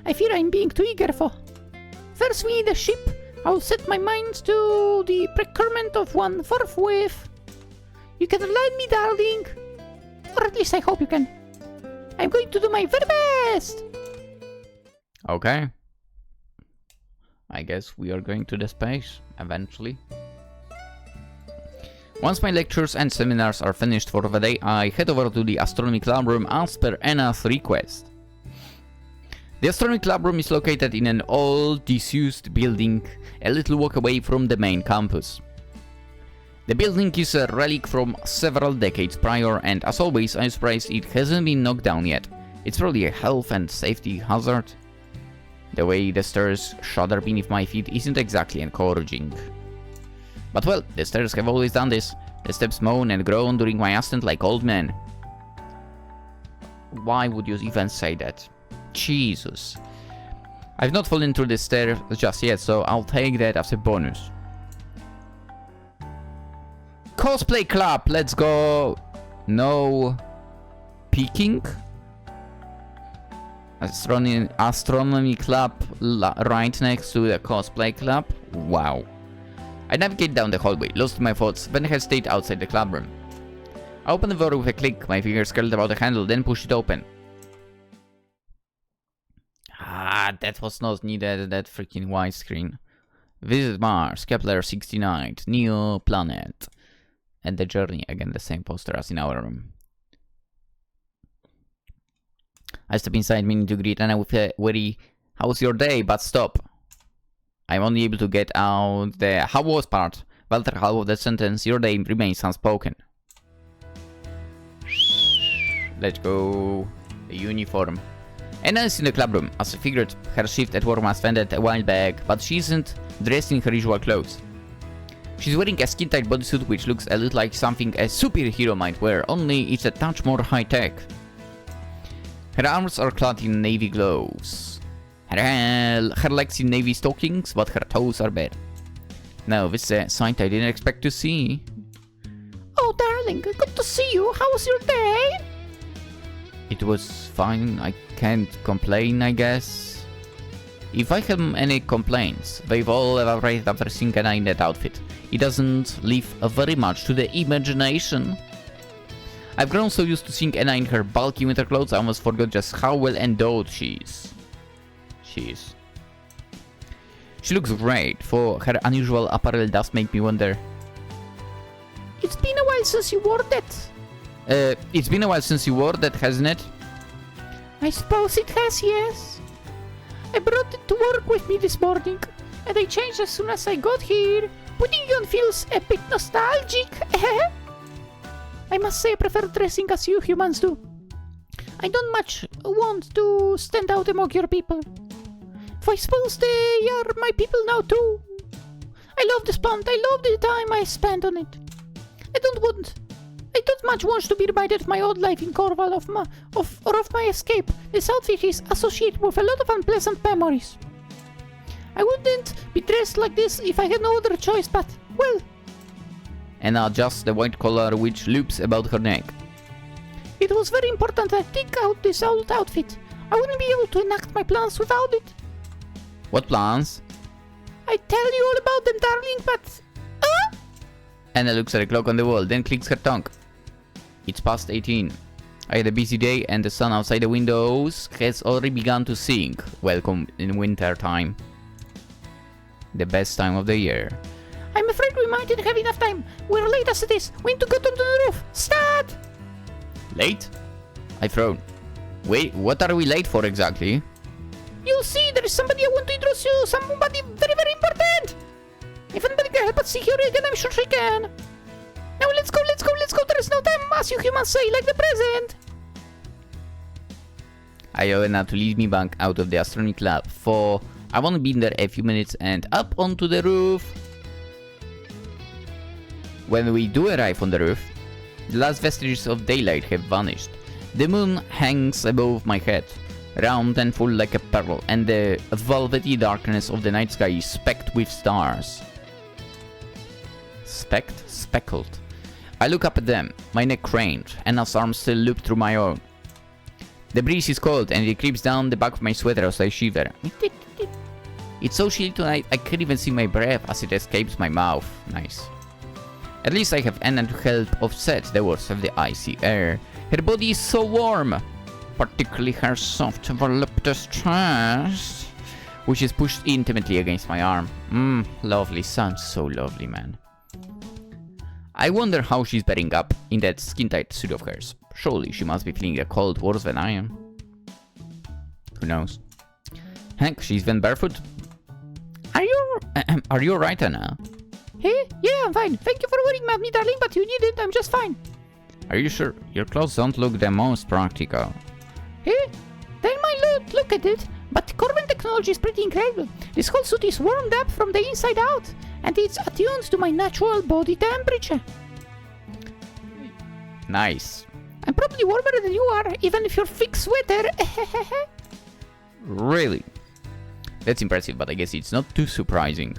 I fear I'm being too eager for. First we need a ship. I'll set my mind to the procurement of one forthwith. You can rely on me, darling. Or at least I hope you can. I'm going to do my very best. Okay. I guess we are going to the space, eventually. Once my lectures and seminars are finished for the day, I head over to the astronomy club room as per Enna's request. The astronomy club room is located in an old, disused building, a little walk away from the main campus. The building is a relic from several decades prior, and as always, I'm surprised it hasn't been knocked down yet. It's probably a health and safety hazard. The way the stairs shudder beneath my feet isn't exactly encouraging. But well, the stairs have always done this. The steps moan and groan during my ascent like old men. Why would you even say that? Jesus. I've not fallen through the stairs just yet, so I'll take that as a bonus. Cosplay club, let's go. No peeking. Astronomy club right next to the cosplay club. Wow. I navigate down the hallway, lost my thoughts, then hesitate outside the club room. I open the door with a click, my fingers curled about the handle, then push it open. Ah, that was not needed, that freaking widescreen. Visit Mars, Kepler 69, Neo planet. And the journey, again the same poster as in our room. I step inside, meaning to greet Anna with a witty, "How was your day?" But stop. I'm only able to get out the "how was" part. Walter half of the sentence, "Your day" remains unspoken. Let's go. The uniform. Anna is in the club room. As I figured, her shift at work must ended a while back, but she isn't dressed in her usual clothes. She's wearing a skin-tight bodysuit which looks a little like something a superhero might wear, only it's a touch more high-tech. Her arms are clad in navy gloves. Her legs in navy stockings, but her toes are bare. Now, this is a sight I didn't expect to see. Oh, darling, good to see you. How was your day? It was fine. I can't complain, I guess. If I have any complaints, they've all evaporated after seeing Anna in that outfit. It doesn't leave very much to the imagination. I've grown so used to seeing Anna in her bulky winter clothes, I almost forgot just how well endowed she is. She looks great. For her unusual apparel does make me wonder. It's been a while since you wore that. It's been a while since you wore that, hasn't it? I suppose it has, yes. I brought it to work with me this morning, and I changed as soon as I got here. Putting it on feels a bit nostalgic. I must say I prefer dressing as you humans do. I don't much want to stand out among your people. For I suppose they are my people now too. I love this plant. I love the time I spent on it. I don't much want to be reminded of my old life in Corval of my escape. This outfit is associated with a lot of unpleasant memories. I wouldn't be dressed like this if I had no other choice, but, well... And adjusts the white collar which loops about her neck. It was very important that I take out this old outfit. I wouldn't be able to enact my plans without it. What plans? I tell you all about them, darling, but... Anna looks at the clock on the wall, then clicks her tongue. It's past 18. I had a busy day and the sun outside the windows has already begun to sink. Welcome in winter time. The best time of the year. I'm afraid we mightn't have enough time. We're late as it is. We need to get onto the roof. Start! Late? I frown. Wait, what are we late for exactly? You'll see, there is somebody I want to introduce you. Somebody very, very important. If anybody can help us see Hiyori again, I'm sure she can. Now let's go. There is no time, as you humans say, like the present. I yell Anna to lead me back out of the astronomy club, for I want to be in there a few minutes and up onto the roof. When we do arrive on the roof, the last vestiges of daylight have vanished. The moon hangs above my head, round and full like a pearl, and the velvety darkness of the night sky is specked with stars. Speckled. I look up at them, my neck craned, Anna's arms still loop through my own. The breeze is cold and it creeps down the back of my sweater as I shiver. It's so chilly tonight I can't even see my breath as it escapes my mouth. Nice. At least I have Anna to help offset the worst of the icy air. Her body is so warm, particularly her soft, voluptuous chest, which is pushed intimately against my arm. Lovely. Sounds so lovely, man. I wonder how she's bearing up in that skin-tight suit of hers. Surely she must be feeling the cold worse than I am. Who knows? Heck, she's been barefoot. Are you alright, Anna? Hey? Yeah, I'm fine. Thank you for worrying about me, darling, but you needn't. I'm just fine. Are you sure? Your clothes don't look the most practical. Hey? They might look at it, but Corvan technology is pretty incredible. This whole suit is warmed up from the inside out, and it's attuned to my natural body temperature. Nice. I'm probably warmer than you are, even if you're thick sweater. Really? That's impressive, but I guess it's not too surprising.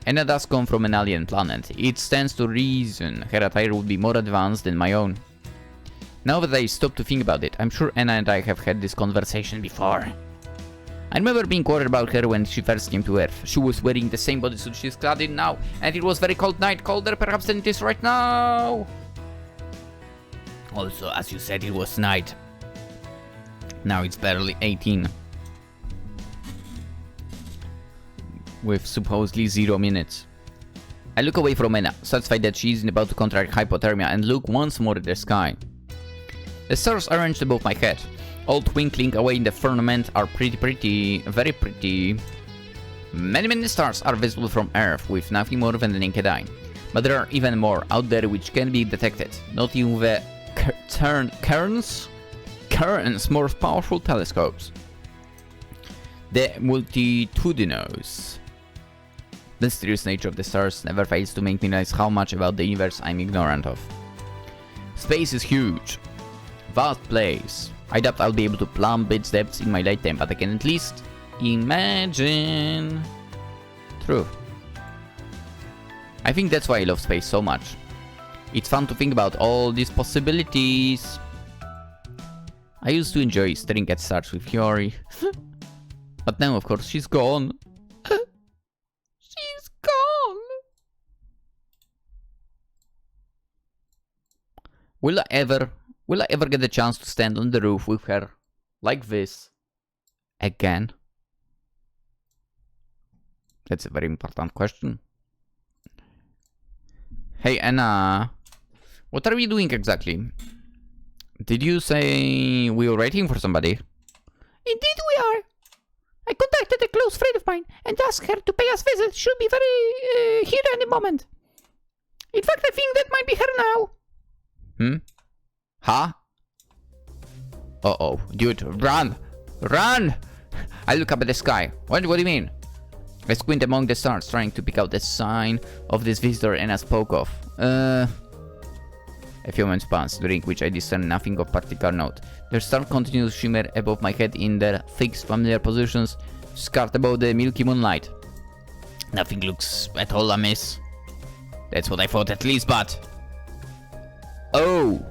Anna does come from an alien planet. It stands to reason her attire would be more advanced than my own. Now that I stop to think about it, I'm sure Anna and I have had this conversation before. I remember being worried about her when she first came to Earth. She was wearing the same bodysuit she's clad in now, and it was very cold night, colder perhaps than it is right now. Also, as you said, it was night. Now it's barely 18. With supposedly 0 minutes. I look away from Anna, satisfied that she isn't about to contract hypothermia, and look once more at the sky. The stars arranged above my head, all twinkling away in the firmament, are very pretty. Many stars are visible from Earth with nothing more than the naked eye. But there are even more out there which can be detected, not even with Kern's more powerful telescopes. The multitudinous. The mysterious nature of the stars never fails to make me realize how much about the universe I'm ignorant of. Space is huge. Vast place. I doubt I'll be able to plumb its depths in my lifetime, but I can at least imagine. True. I think that's why I love space so much. It's fun to think about all these possibilities. I used to enjoy staring at stars with Hiyori. But now, of course, she's gone. She's gone! Will I ever get the chance to stand on the roof with her like this again? That's a very important question. Hey Anna, what are we doing exactly? Did you say we were waiting for somebody? Indeed we are. I contacted a close friend of mine and asked her to pay us visit. She'll be very here in a moment. In fact, I think that might be her now. Hmm? Huh? Uh-oh. Dude, run! Run! I look up at the sky. What do you mean? I squint among the stars, trying to pick out the sign of this visitor Anna spoke of. A few moments pass, during which I discern nothing of particular note. The star continues to shimmer above my head in their fixed, familiar positions, scarred above the milky moonlight. Nothing looks at all amiss. That's what I thought at least, but... Oh!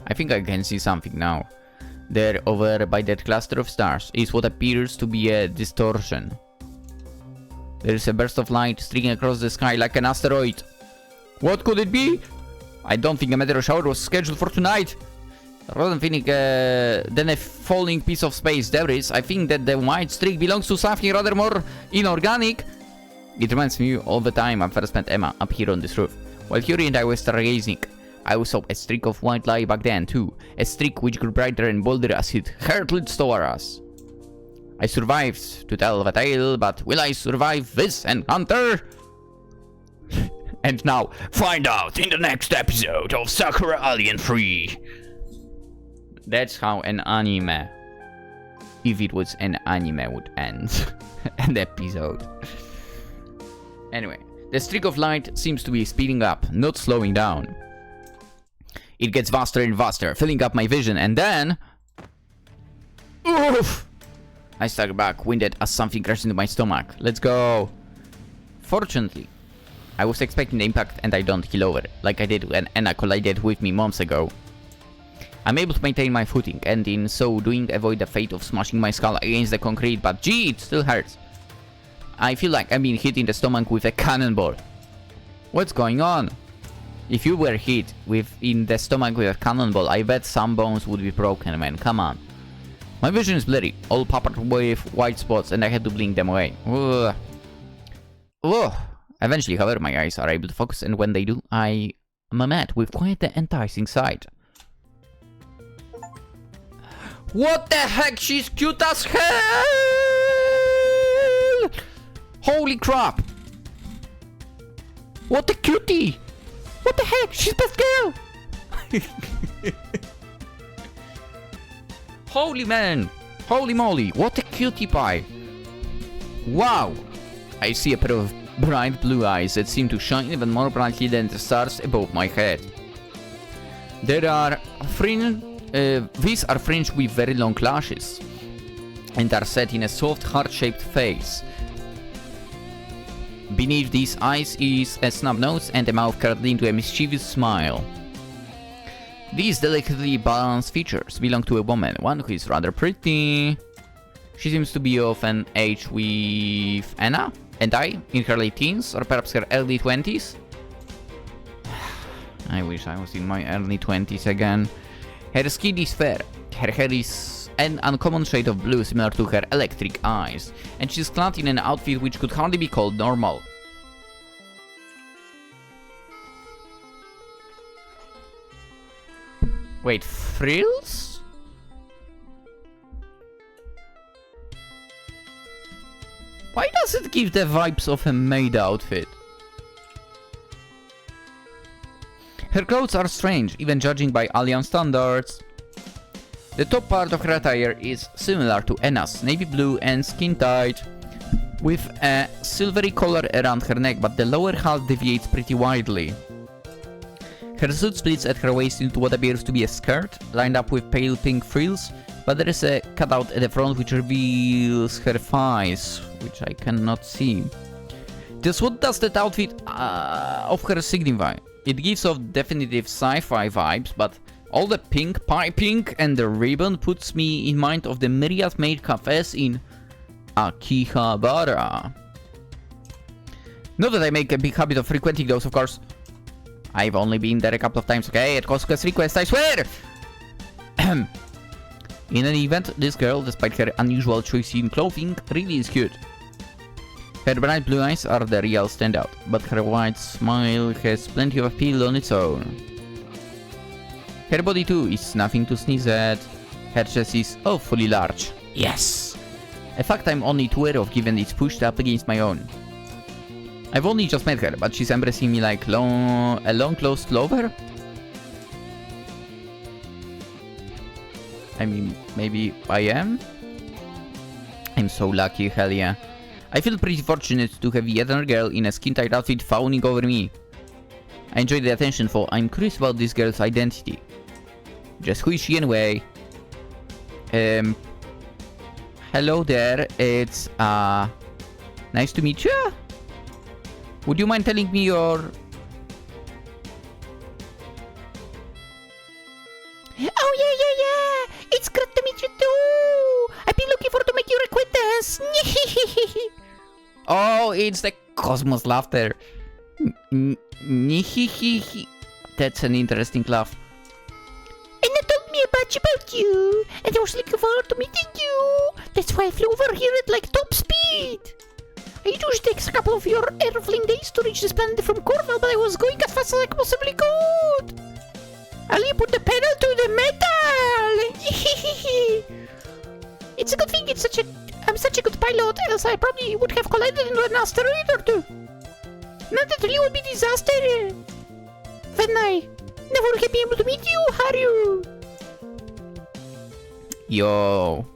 I think I can see something now. There, over by that cluster of stars, is what appears to be a distortion. There is a burst of light streaking across the sky like an asteroid. What could it be? I don't think a meteor shower was scheduled for tonight. Rather than thinking than a falling piece of space debris, I think that the white streak belongs to something rather more inorganic. It reminds me of the time I first met Emma up here on this roof. While Hiyori and I were stargazing, I saw a streak of white light back then too. A streak which grew brighter and bolder as it hurtled toward us. I survived to tell the tale, but will I survive this encounter? And now, find out in the next episode of Sakura Alien 3. That's how an anime, if it was an anime, would end an episode. Anyway, the streak of light seems to be speeding up, not slowing down. It gets vaster and vaster, filling up my vision, and then... Oof! I stagger back, winded as something crashed into my stomach. Let's go! Fortunately, I was expecting the impact and I don't keel over, like I did when Anna collided with me months ago. I'm able to maintain my footing, and in so doing avoid the fate of smashing my skull against the concrete, but gee, it still hurts. I feel like I'm being hit in the stomach with a cannonball. What's going on? If you were hit in the stomach with a cannonball, I bet some bones would be broken, man. Come on. My vision is blurry, all peppered with white spots, and I had to blink them away. Ugh. Ugh. Eventually, however, my eyes are able to focus, and when they do, I am met with quite the enticing sight. What the heck? She's cute as hell! Holy crap! What a cutie! What the heck? She's best girl! Holy man! Holy moly! What a cutie pie! Wow! I see a pair of bright blue eyes that seem to shine even more brightly than the stars above my head. There are these are fringed with very long lashes and are set in a soft heart-shaped face. Beneath these eyes is a snub nose and a mouth curled into a mischievous smile. These delicately balanced features belong to a woman, one who is rather pretty. She seems to be of an age with Anna and I, in her late teens, or perhaps her early 20s. I wish I was in my early 20s again. Her skin is fair, her hair is an uncommon shade of blue similar to her electric eyes, and she's clad in an outfit which could hardly be called normal. Wait, frills? Why does it give the vibes of a maid outfit? Her clothes are strange, even judging by alien standards. The top part of her attire is similar to Anna's, navy blue and skin tight, with a silvery collar around her neck, but the lower half deviates pretty widely. Her suit splits at her waist into what appears to be a skirt, lined up with pale pink frills, but there is a cutout at the front which reveals her thighs, which I cannot see. Just what does that outfit of her signify? It gives off definitive sci-fi vibes, but all the pink piping and the ribbon puts me in mind of the myriad maid cafes in Akihabara. Not that I make a big habit of frequenting those, of course. I've only been there a couple of times, okay? At Kosuke's request, I swear! In any event, this girl, despite her unusual choice in clothing, really is cute. Her bright blue eyes are the real standout, but her white smile has plenty of appeal on its own. Her body too is nothing to sneeze at. Her chest is awfully large. Yes! A fact I'm only too aware of given it's pushed up against my own. I've only just met her, but she's embracing me like a long-closed lover? I mean, maybe I am? I'm so lucky, hell yeah. I feel pretty fortunate to have yet another girl in a skin-tight outfit fawning over me. I enjoy the attention, for I'm curious about this girl's identity. Just who is she anyway? Hello there, it's, nice to meet you. Would you mind telling me your... Oh, yeah. It's great to meet you too. I've been looking forward to make your acquaintance. Oh, it's the Cosmos laughter. That's an interesting laugh. And they told me a bunch about you, and I was looking forward to meeting you. That's why I flew over here at like top speed. It usually takes a couple of your airflying days to reach this planet from Corval, but I was going as fast as I possibly could. I'll put the pedal to the metal. It's a good thing I'm such a good pilot, else I probably would have collided into an asteroid or two. Not that really would be disaster. Then I never would have been able to meet you, Haru. Yo.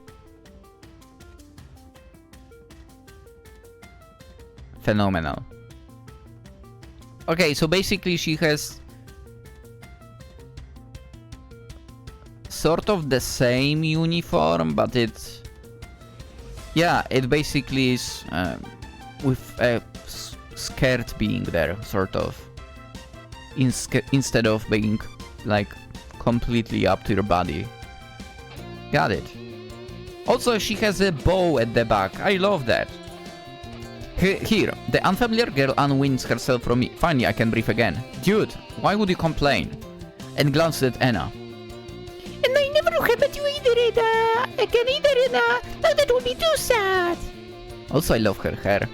Phenomenal. Okay, so basically she has sort of the same uniform, but it's... Yeah, it basically is with a skirt being there, sort of. Instead of being, like, completely up to your body. Got it. Also, she has a bow at the back. I love that. Here, the unfamiliar girl unwinds herself from me. Finally, I can breathe again. Dude, why would you complain? And glanced at Anna. And I never would have met you either, Anna. Now that would be too sad. Also, I love her hair.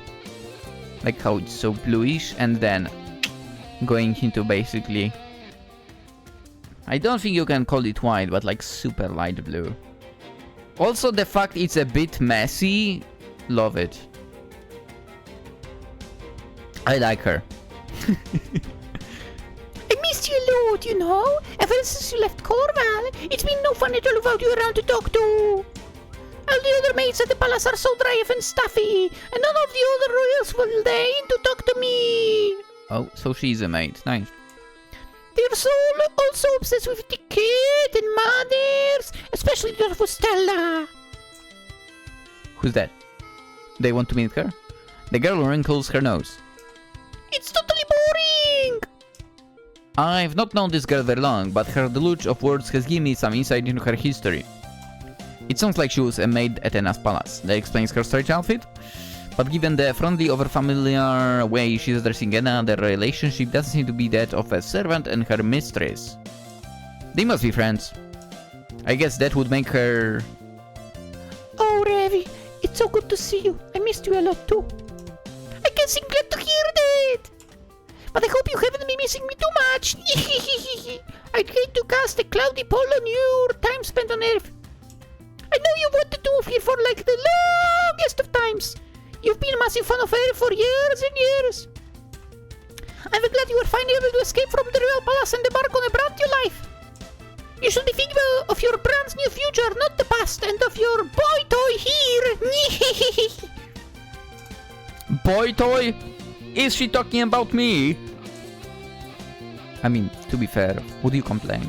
Like how it's so bluish and then going into basically... I don't think you can call it white, but like super light blue. Also, the fact it's a bit messy, love it. I like her. I missed you a lot, you know? Ever since you left Corval, it's been no fun at all without you around to talk to. All the other maids at the palace are so dry and stuffy, and none of the other royals will deign to talk to me. Oh, so she's a maid. Nice. They're so also obsessed with etiquette and manners, especially that for Stella. Who's that? They want to meet her? The girl wrinkles her nose. It's totally boring! I've not known this girl very long, but her deluge of words has given me some insight into her history. It sounds like she was a maid at Anna's palace. That explains her strange outfit. But given the friendly, over-familiar way she's addressing Anna, their relationship doesn't seem to be that of a servant and her mistress. They must be friends. I guess that would make her... Oh, Revi, it's so good to see you. I missed you a lot too. I guess I'm glad to hear that. But I hope you haven't been missing me too much. I'd hate to cast a cloudy pall on your time spent on Earth. I know you wanted to move here for like the longest of times. You've been a massive fan of Earth for years and years. I'm glad you were finally able to escape from the royal palace and embark on a brand new life. You should be thinking of your brand new future, not the past, and of your boy toy here. Boy toy? Is she talking about me? I mean, to be fair, would you complain?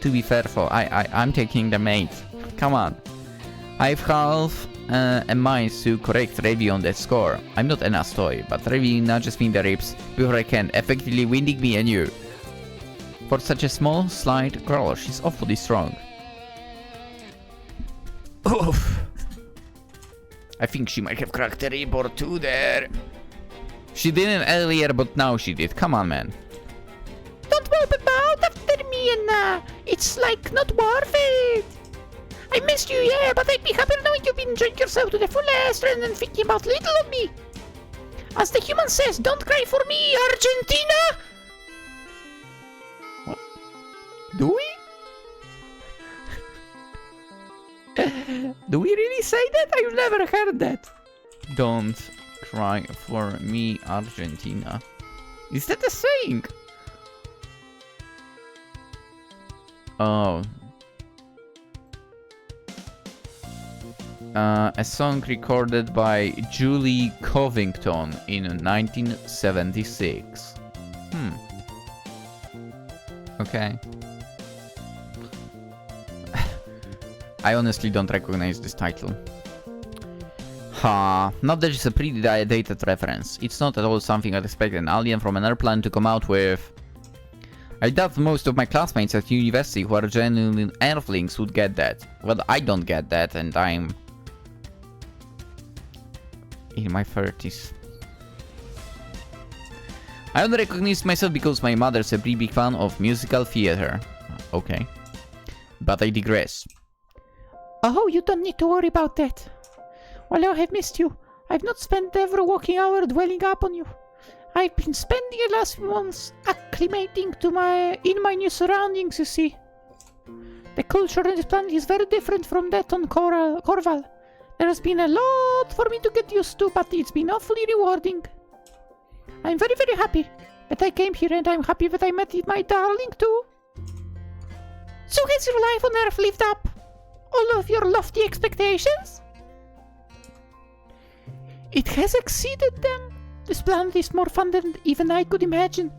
To be fair, I'm taking the maid. Come on. I've half a mind to correct Revi on that score. I'm not Anna's toy, but Revi nudges me in the ribs before I can, effectively winning me anew. For such a small, slight girl, she's awfully strong. Oof. I think she might have cracked a rib or two there. She didn't earlier, but now she did. Come on, man. Don't worry about after me, Anna. It's like not worth it. I missed you, yeah, but I'd be happy knowing you've been enjoying yourself to the fullest rather than thinking about little of me. As the human says, don't cry for me, Argentina! What? Do we? Do we really say that? I've never heard that. Don't cry for me, Argentina. Is that a saying? Oh. A song recorded by Julie Covington in 1976. Okay. I honestly don't recognize this title. Not that it's a pretty dated reference. It's not at all something I'd expect an alien from an airplane to come out with. I doubt most of my classmates at university who are genuine Earthlings would get that. Well, I don't get that, and I'm in my 30s. I only recognize myself because my mother's a pretty big fan of musical theater. Okay. But I digress. Oh, you don't need to worry about that. While I have missed you, I've not spent every waking hour dwelling upon you. I've been spending the last few months acclimating to my new surroundings, you see. The culture on this planet is very different from that on Corval. There has been a lot for me to get used to, but it's been awfully rewarding. I'm very, very happy that I came here, and I'm happy that I met my darling too. So has your life on Earth lived up all of your lofty expectations? It has exceeded them. This planet is more fun than even I could imagine.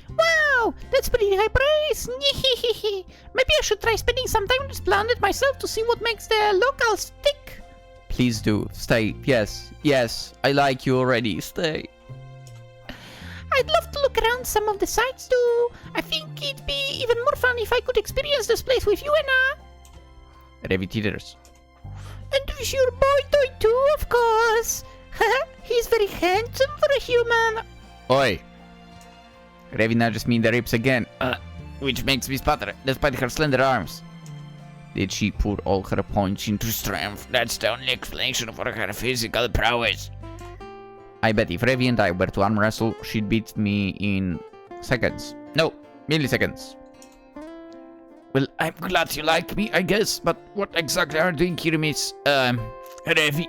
Wow, that's pretty high praise. Maybe I should try spending some time on this planet myself to see what makes the locals tick. Please do. Stay. Yes. Yes. I like you already. Stay. I'd love to look around some of the sites too. I think it'd be even more fun if I could experience this place with you, Anna. Revi teeters. And with your boy toy too, of course. He's very handsome for a human. Oi. Revi nudges me in the ribs again, which makes me sputter, despite her slender arms. Did she put all her points into strength? That's the only explanation for her physical prowess. I bet if Revi and I were to arm wrestle, she'd beat me in seconds. No, milliseconds. Well, I'm glad you like me, I guess, but what exactly are you doing here, Miss, Revi?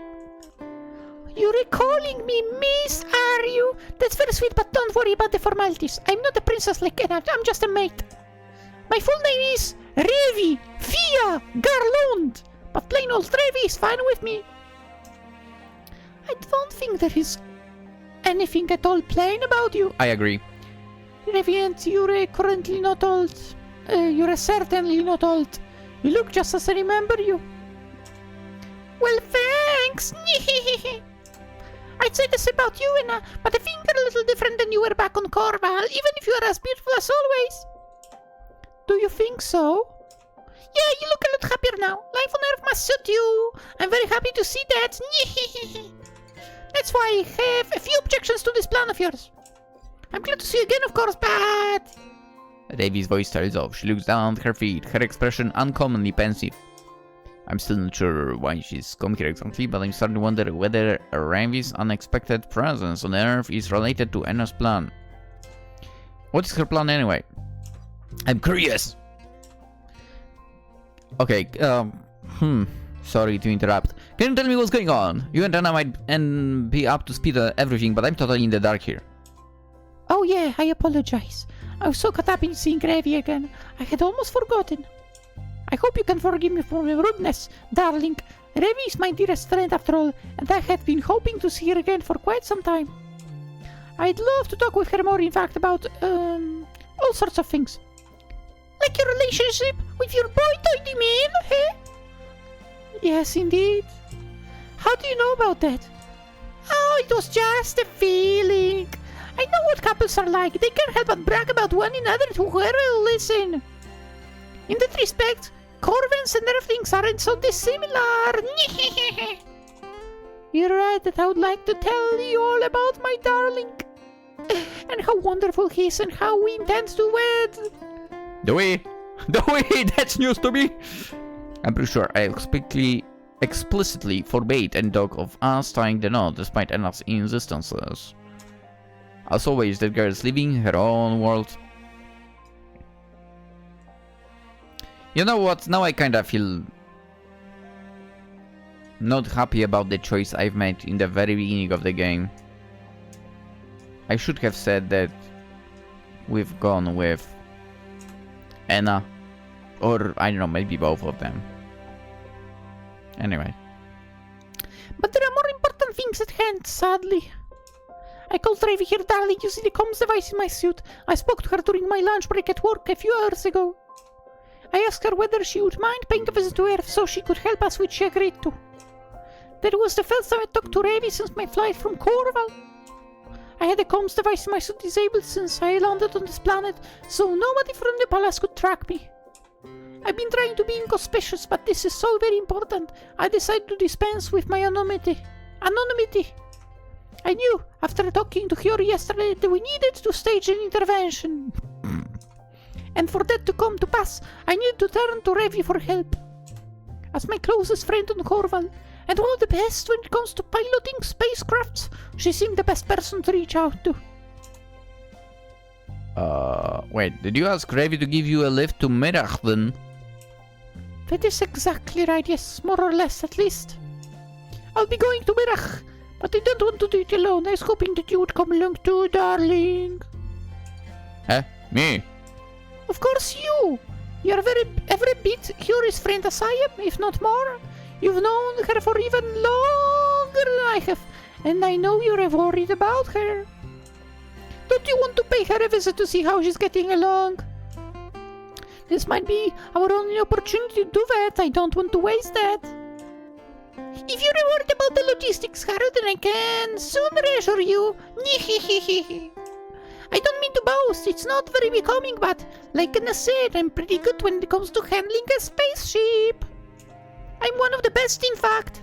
You're calling me Miss, are you? That's very sweet, but don't worry about the formalities. I'm not a princess like Anna, I'm just a mate. My full name is Revi Fia Garlund, but plain old Revi is fine with me. I don't think there is anything at all plain about you. I agree. Revi, and you're currently not old. You're certainly not old. You look just as I remember you. Well, thanks. I'd say this about you, Anna, but I think you're a little different than you were back on Corval, even if you're as beautiful as always. Do you think so? Yeah, you look a lot happier now. Life on Earth must suit you. I'm very happy to see that. That's why I have a few objections to this plan of yours. I'm glad to see you again, of course, but... Revi's voice trails off. She looks down at her feet, her expression uncommonly pensive. I'm still not sure why she's come here exactly, but I'm starting to wonder whether Revi's unexpected presence on Earth is related to Anna's plan. What is her plan anyway? I'm curious! Okay, sorry to interrupt. Can you tell me what's going on? You and Anna might be up to speed on everything, but I'm totally in the dark here. Oh yeah, I apologize. I was so caught up in seeing Revi again, I had almost forgotten. I hope you can forgive me for my rudeness, darling. Revi is my dearest friend after all, and I have been hoping to see her again for quite some time. I'd love to talk with her more, in fact, about, all sorts of things. Like your relationship with your boy toy, do you mean, eh? Yes, indeed. How do you know about that? Oh, it was just a feeling. I know what couples are like. They can't help but brag about one another to whoever will listen. In that respect, Corvans and Earthlings aren't so dissimilar. You're right that I would like to tell you all about my darling. And how wonderful he is and how we intend to wed. Do we? Do we? That's news to me! I'm pretty sure I explicitly forbade any talk of us tying the knot despite Anna's insistences. As always, that girl is living her own world. You know what? Now I kinda feel not happy about the choice I've made in the very beginning of the game. I should have said that we've gone with Anna Or, I don't know, maybe both of them. Anyway. But there are more important things at hand, sadly. I called Ravi here, darling, using the comms device in my suit. I spoke to her during my lunch break at work a few hours ago. I asked her whether she would mind paying a visit to Earth so she could help us, which she agreed to. That was the first time I talked to Ravi since my flight from Corval. I had the comms device in my suit disabled since I landed on this planet, so nobody from the palace could track me. I've been trying to be inconspicuous, but this is so very important. I decided to dispense with my anonymity. I knew, after talking to Hiyori yesterday, that we needed to stage an intervention. And for that to come to pass, I needed to turn to Ravi for help. As my closest friend on Corval, and one of the best when it comes to piloting spacecrafts, she seemed the best person to reach out to. Wait, did you ask Ravi to give you a lift to Mirach then? That is exactly right, yes, more or less at least. I'll be going to Mirach, but I don't want to do it alone. I was hoping that you would come along too, darling. Huh? Me? Of course you! You're every bit Hiyori's friend as I am, if not more. You've known her for even longer than I have, and I know you're worried about her. Don't you want to pay her a visit to see how she's getting along? This might be our only opportunity to do that. I don't want to waste that. If you're worried about the logistics, Haru, then I can soon reassure you. I don't mean to boast, it's not very becoming, but like Anna said, I'm pretty good when it comes to handling a spaceship. I'm one of the best, in fact.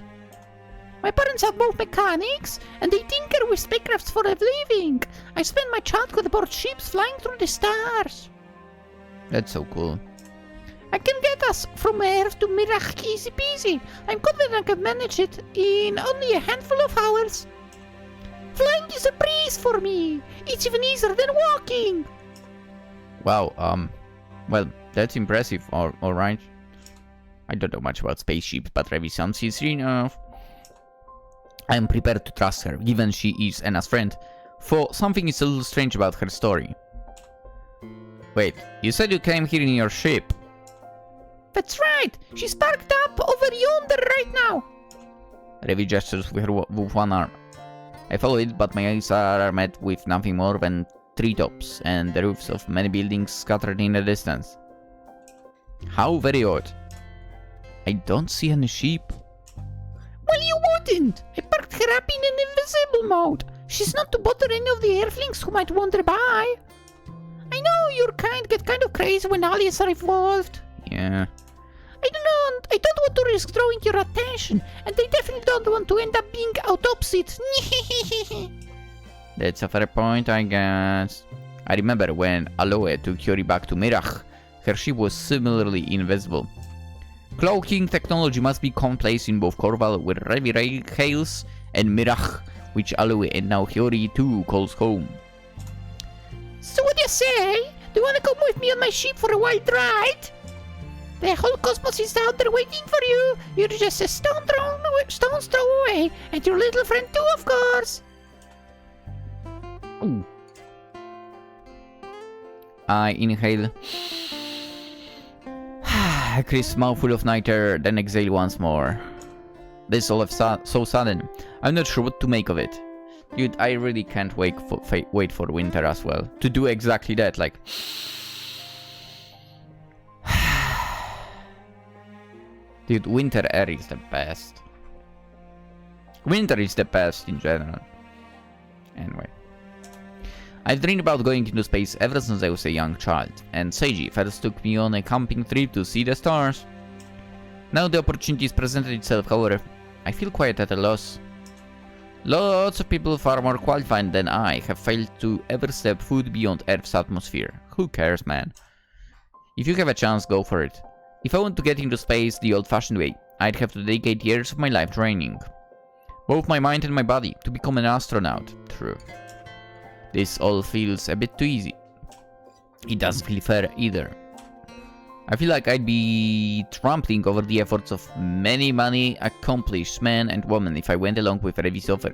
My parents are both mechanics, and they tinker with spacecrafts for a living. I spend my childhood aboard ships flying through the stars. That's so cool. I can get us from Earth to Mirach easy peasy. I'm confident I can manage it in only a handful of hours. Flying is a breeze for me. It's even easier than walking. Wow, well, that's impressive, alright. I don't know much about spaceships, but Ravi sounds sincere enough. I am prepared to trust her, given she is Anna's friend, for something is a little strange about her story. Wait, you said you came here in your ship? That's right! She's parked up over yonder right now! Ravi gestures with one arm. I follow it, but my eyes are met with nothing more than treetops and the roofs of many buildings scattered in the distance. How very odd. I don't see any sheep. Well, you wouldn't! I parked her up in an invisible mode. She's not to bother any of the Earthlings who might wander by. I know your kind get kind of crazy when aliens are involved. Yeah. I don't want to risk drawing your attention, and I definitely don't want to end up being autopsied. That's a fair point, I guess. I remember when Aloe took Hiyori back to Mirach, her ship was similarly invisible. Cloaking technology must be commonplace in both Corval, where Ravi hails, and Mirach, which Aloe and now Hiyori too calls home. So what do you say? Do you want to come with me on my ship for a wild ride? The whole cosmos is out there waiting for you. You're just a stone's throw away, and your little friend too, of course. Ooh. I inhale. A crisp mouthful of night air, then exhale once more. This is all so sudden. I'm not sure what to make of it. Dude, I really can't wait for winter as well. To do exactly that, like... Dude, winter air is the best. Winter is the best in general. Anyway. I've dreamed about going into space ever since I was a young child, and Seiji first took me on a camping trip to see the stars. Now the opportunity has presented itself, however, I feel quite at a loss. Lots of people far more qualified than I have failed to ever step foot beyond Earth's atmosphere. Who cares, man? If you have a chance, go for it. If I want to get into space the old-fashioned way, I'd have to dedicate years of my life training. Both my mind and my body, to become an astronaut. True. This all feels a bit too easy. It doesn't feel fair either. I feel like I'd be trampling over the efforts of many accomplished men and women if I went along with Ravi's offer.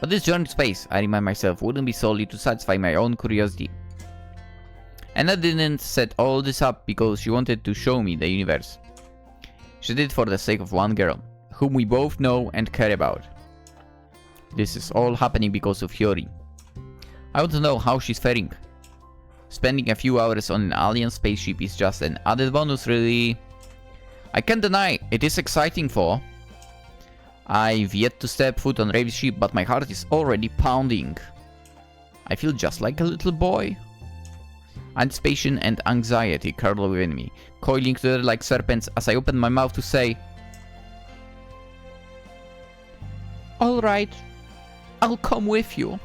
But this journey to space, I remind myself, wouldn't be solely to satisfy my own curiosity. Anna didn't set all this up because she wanted to show me the universe. She did it for the sake of one girl, whom we both know and care about. This is all happening because of Hiyori. I want to know how she's faring. Spending a few hours on an alien spaceship is just an added bonus, really. I can't deny, it is exciting for. I've yet to step foot on Ravi's ship, but my heart is already pounding. I feel just like a little boy. Anticipation and anxiety curl within me, coiling together like serpents as I open my mouth to say, Alright, I'll come with you.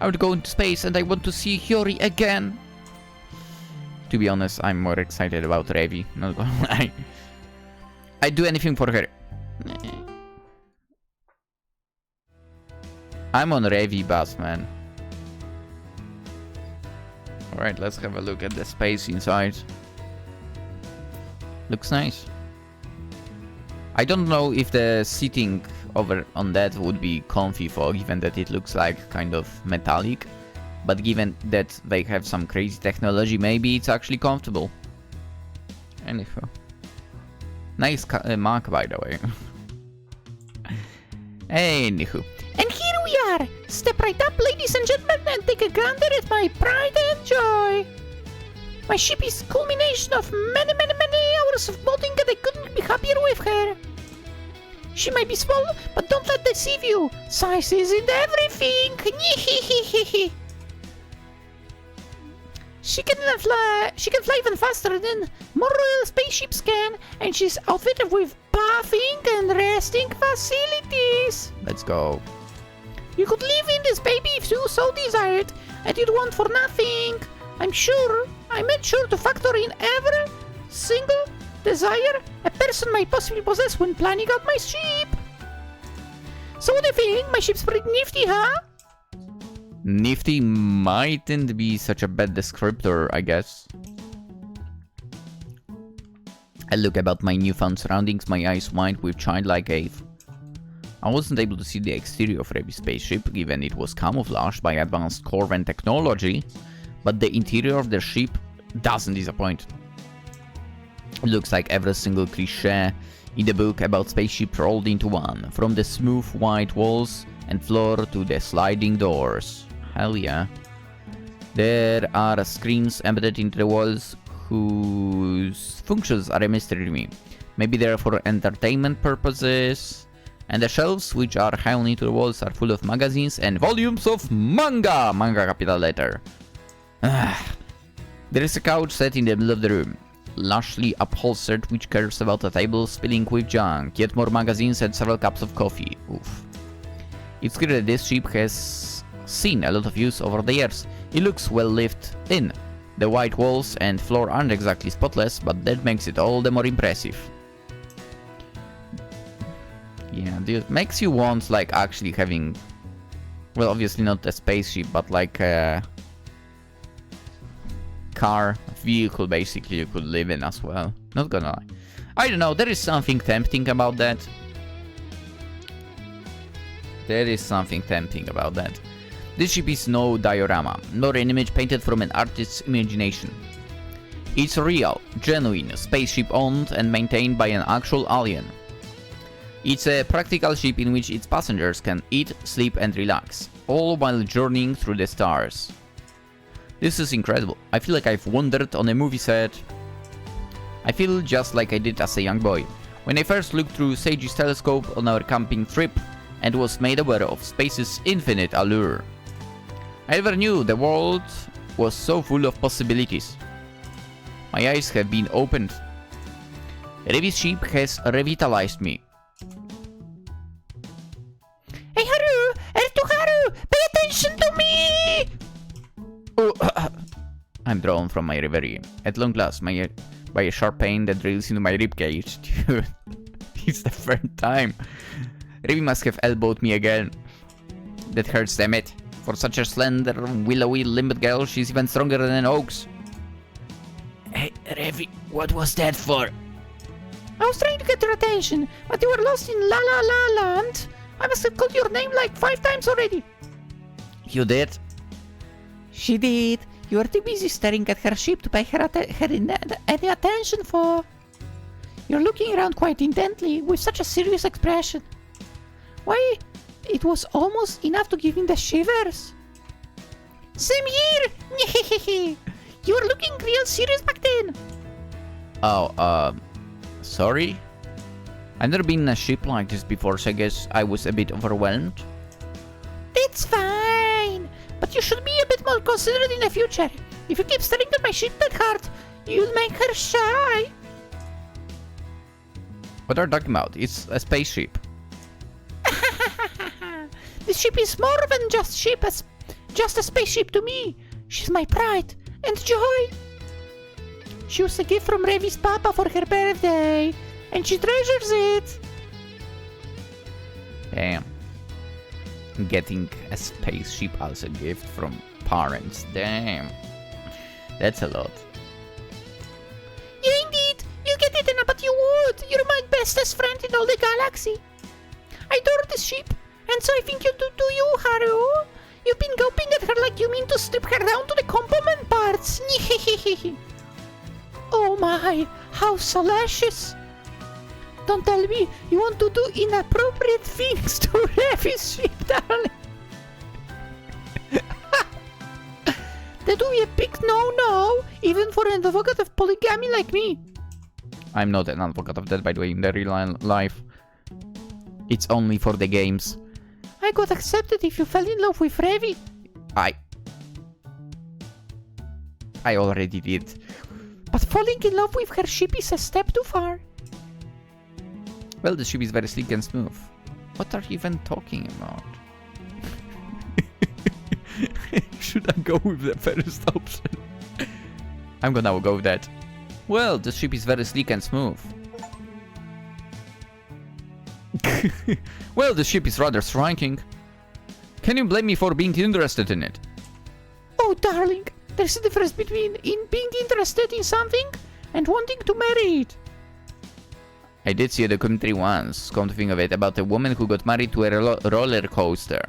I would go into space and I want to see Hiyori again. To be honest, I'm more excited about Ravi, not gonna lie. I'd do anything for her. I'm on Ravi bus, man. Alright, let's have a look at the space inside. Looks nice. I don't know if the seating over on that would be comfy for, given that it looks like kind of metallic. But given that they have some crazy technology, maybe it's actually comfortable. Anyhow. Nice mark, by the way. Anywho. And here we are! Step right up, ladies and gentlemen, and take a gander at my pride and joy! My ship is culmination of many hours of modding, and I couldn't be happier with her. She might be small, but don't let deceive you. Size isn't everything. She can fly even faster than more spaceships can, and she's outfitted with bathing and resting facilities. Let's go. You could live in this baby if you so desired, and you'd want for nothing. I'm not sure to factor in every single desire a person might possibly possess when planning out my ship. So what do you think? My ship's pretty nifty, huh? Nifty mightn't be such a bad descriptor, I guess. I look about my newfound surroundings, my eyes wide with childlike awe. I wasn't able to see the exterior of Ravi's spaceship, given it was camouflaged by advanced Corvan technology, but the interior of the ship doesn't disappoint. It looks like every single cliché in the book about spaceship rolled into one, from the smooth white walls and floor to the sliding doors. Hell yeah. There are screens embedded into the walls whose functions are a mystery to me. Maybe they're for entertainment purposes. And the shelves, which are hung into the walls, are full of magazines and volumes of manga! Manga capital letter. There is a couch set in the middle of the room, lushly upholstered, which curves about a table spilling with junk, yet more magazines and several cups of coffee. Oof. It's clear that this ship has seen a lot of use over the years. It looks well lived in. The white walls and floor aren't exactly spotless, but that makes it all the more impressive. Yeah, it makes you want, like, actually having... Well, obviously not a spaceship, but like a... car, vehicle, basically, you could live in as well. Not gonna lie. I don't know, there is something tempting about that. There is something tempting about that. This ship is no diorama, nor an image painted from an artist's imagination. It's a real, genuine spaceship owned and maintained by an actual alien. It's a practical ship in which its passengers can eat, sleep and relax, all while journeying through the stars. This is incredible. I feel like I've wandered on a movie set. I feel just like I did as a young boy, when I first looked through Sage's telescope on our camping trip and was made aware of space's infinite allure. I never knew the world was so full of possibilities. My eyes have been opened. Ravi's ship has revitalized me. Hey Haru! Haru! Pay attention to me! Oh, I'm drawn from my reverie. At long last, by a sharp pain that drills into my ribcage. Dude, it's the third time. Ravi must have elbowed me again. That hurts, damn it. For such a slender, willowy, limbed girl, she's even stronger than an ox. Hey, Ravi, what was that for? I was trying to get your attention, but you were lost in La La La Land. I must have called your name like 5 times already. You did? She did. You are too busy staring at her ship to pay her any attention for. You're looking around quite intently, with such a serious expression. Why, it was almost enough to give me the shivers. Same here! You were looking real serious back then. Oh, sorry? I've never been in a ship like this before, so I guess I was a bit overwhelmed. It's fine, but you should be a bit more considerate in the future. If you keep staring at my ship that hard, you'll make her shy. What are you talking about? It's a spaceship. This ship is more than just a spaceship to me. She's my pride and joy. She was a gift from Revi's papa for her birthday, and she treasures it. Damn. Getting a spaceship as a gift from parents. Damn. That's a lot. Yeah, indeed. You get it, but you would. You're my bestest friend in all the galaxy. I adore this ship, and so I think you'll do you, Haru. You've been gulping at her like you mean to strip her down to the component parts. Oh my, how salacious. Don't tell me you want to do inappropriate things to Revi's ship, darling. That would be a big no-no, even for an advocate of polygamy like me. I'm not an advocate of that, by the way, in the real life. It's only for the games. I could accept it if you fell in love with Revi. I already did. But falling in love with her ship is a step too far. Well, the ship is very sleek and smooth. What are you even talking about? Should I go with the first option? I'm gonna go with that. Well, the ship is very sleek and smooth. Well, the ship is rather striking. Can you blame me for being interested in it? Oh, darling, there's a difference between being interested in something and wanting to marry it. I did see a documentary once, come to think of it, about a woman who got married to a roller coaster.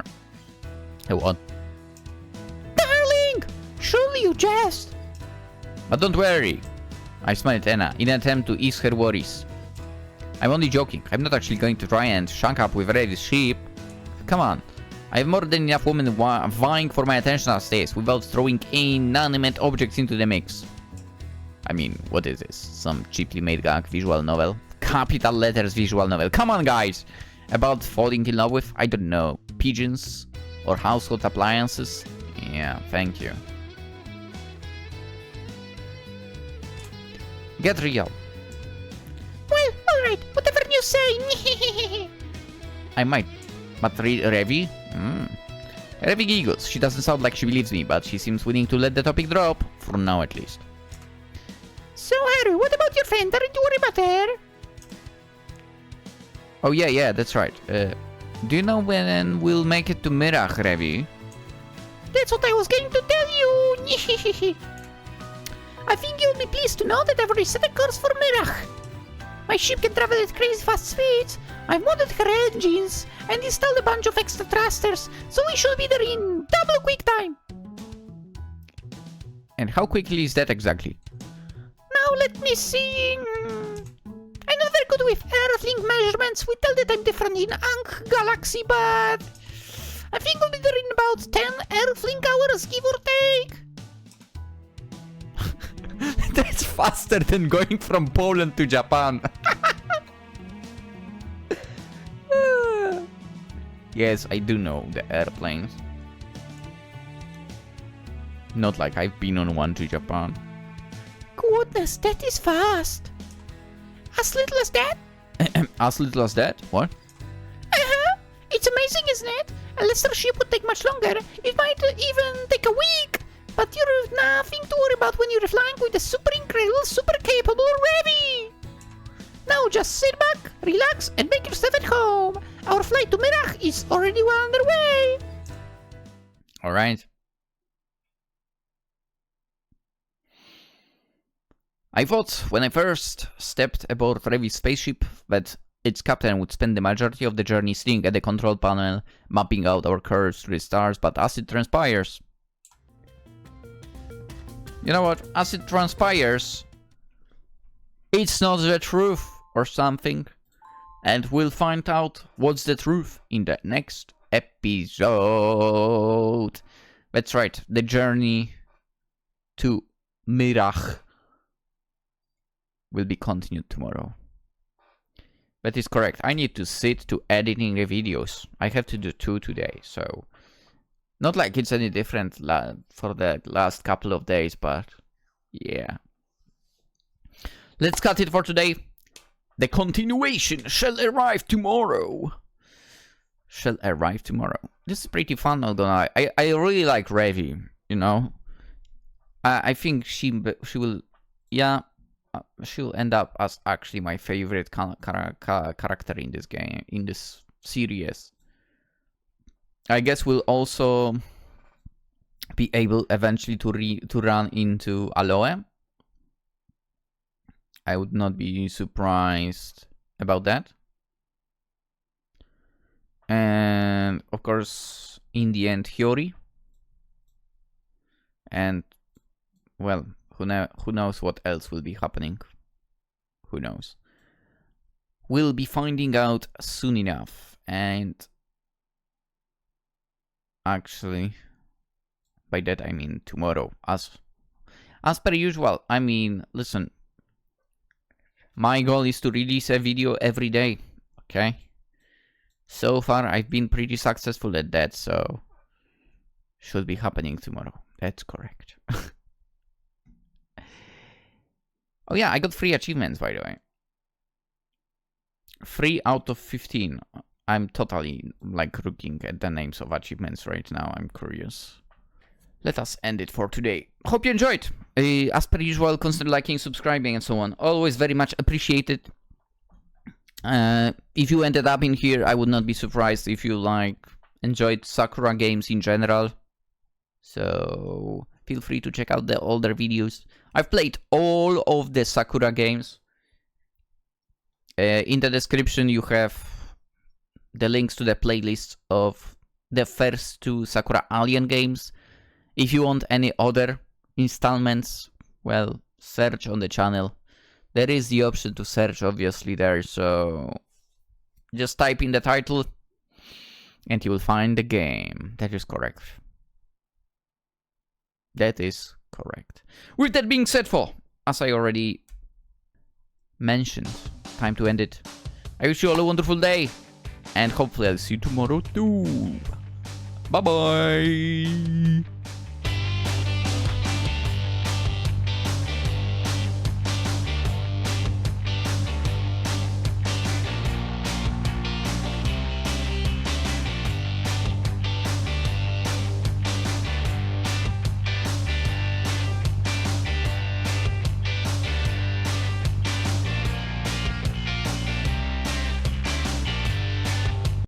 A what? Darling! Surely you jest. But don't worry. I smiled at Anna in an attempt to ease her worries. I'm only joking. I'm not actually going to try and shank up with Revi's ship. Come on. I have more than enough women vying for my attention as this without throwing inanimate objects into the mix. I mean, what is this? Some cheaply made gag visual novel? Capital letters visual novel. Come on, guys! About falling in love with, I don't know, pigeons or household appliances? Yeah, thank you. Get real. Well, alright, whatever you say. I might. But Revi? Revi giggles. She doesn't sound like she believes me, but she seems willing to let the topic drop. For now, at least. So, Haru, what about your friend? Aren't you worried about her? Oh, yeah, that's right. Do you know when we'll make it to Mirach, Revi? That's what I was going to tell you. I think you'll be pleased to know that I've reset a course for Mirach. My ship can travel at crazy fast speeds. I've modded her engines and installed a bunch of extra thrusters, so we should be there in double quick time. And how quickly is that exactly? Now let me see. I'm not very good with Earthlink measurements. We tell that I'm different in Ankh Galaxy, but I think we'll be there in about 10 Earthlink hours, give or take. That's faster than going from Poland to Japan. Yes, I do know the airplanes. Not like I've been on one to Japan. Goodness, that is fast. As little as that? As little as that? What? It's amazing, isn't it? A lesser ship would take much longer. It might even take a week. But you're nothing to worry about when you're flying with a super incredible, super capable Revi. Now just sit back, relax, and make yourself at home. Our flight to Mirach is already well underway. Alright. I thought when I first stepped aboard Revi's spaceship that its captain would spend the majority of the journey sitting at the control panel, mapping out our course to the stars, but as it transpires, You know what? As it transpires, it's not the truth or something. And we'll find out what's the truth in the next episode. That's right, the journey to Mirach will be continued tomorrow. That is correct. I need to sit to editing the videos. I have to do 2 today, so not like it's any different for the last couple of days, but yeah. Let's cut it for today. The continuation shall arrive tomorrow. Shall arrive tomorrow. This is pretty fun, although I really like Revi, you know. I think she will, yeah, she'll end up as actually my favorite character in this game, in this series. I guess we'll also be able eventually to run into Aloe. I would not be surprised about that. And of course, in the end, Hiyori. And well, who knows what else will be happening? Who knows? We'll be finding out soon enough. And actually, by that I mean tomorrow. As per usual. I mean, listen. My goal is to release a video every day. Okay? So far, I've been pretty successful at that, so should be happening tomorrow. That's correct. Oh yeah, I got 3 achievements, by the way. 3 out of 15. I'm totally, like, looking at the names of achievements right now. I'm curious. Let us end it for today. Hope you enjoyed. As per usual, consider liking, subscribing, and so on. Always very much appreciated. If you ended up in here, I would not be surprised if you enjoyed Sakura games in general. So feel free to check out the older videos. I've played all of the Sakura games. In the description you have the links to the playlist of the first 2 Sakura Alien games. If you want any other installments, well, search on the channel. There is the option to search, obviously, there, so just type in the title and you will find the game. That is correct. That is correct. With that being said, as I already mentioned, time to end it. I wish you all a wonderful day, and hopefully I'll see you tomorrow too. Bye bye.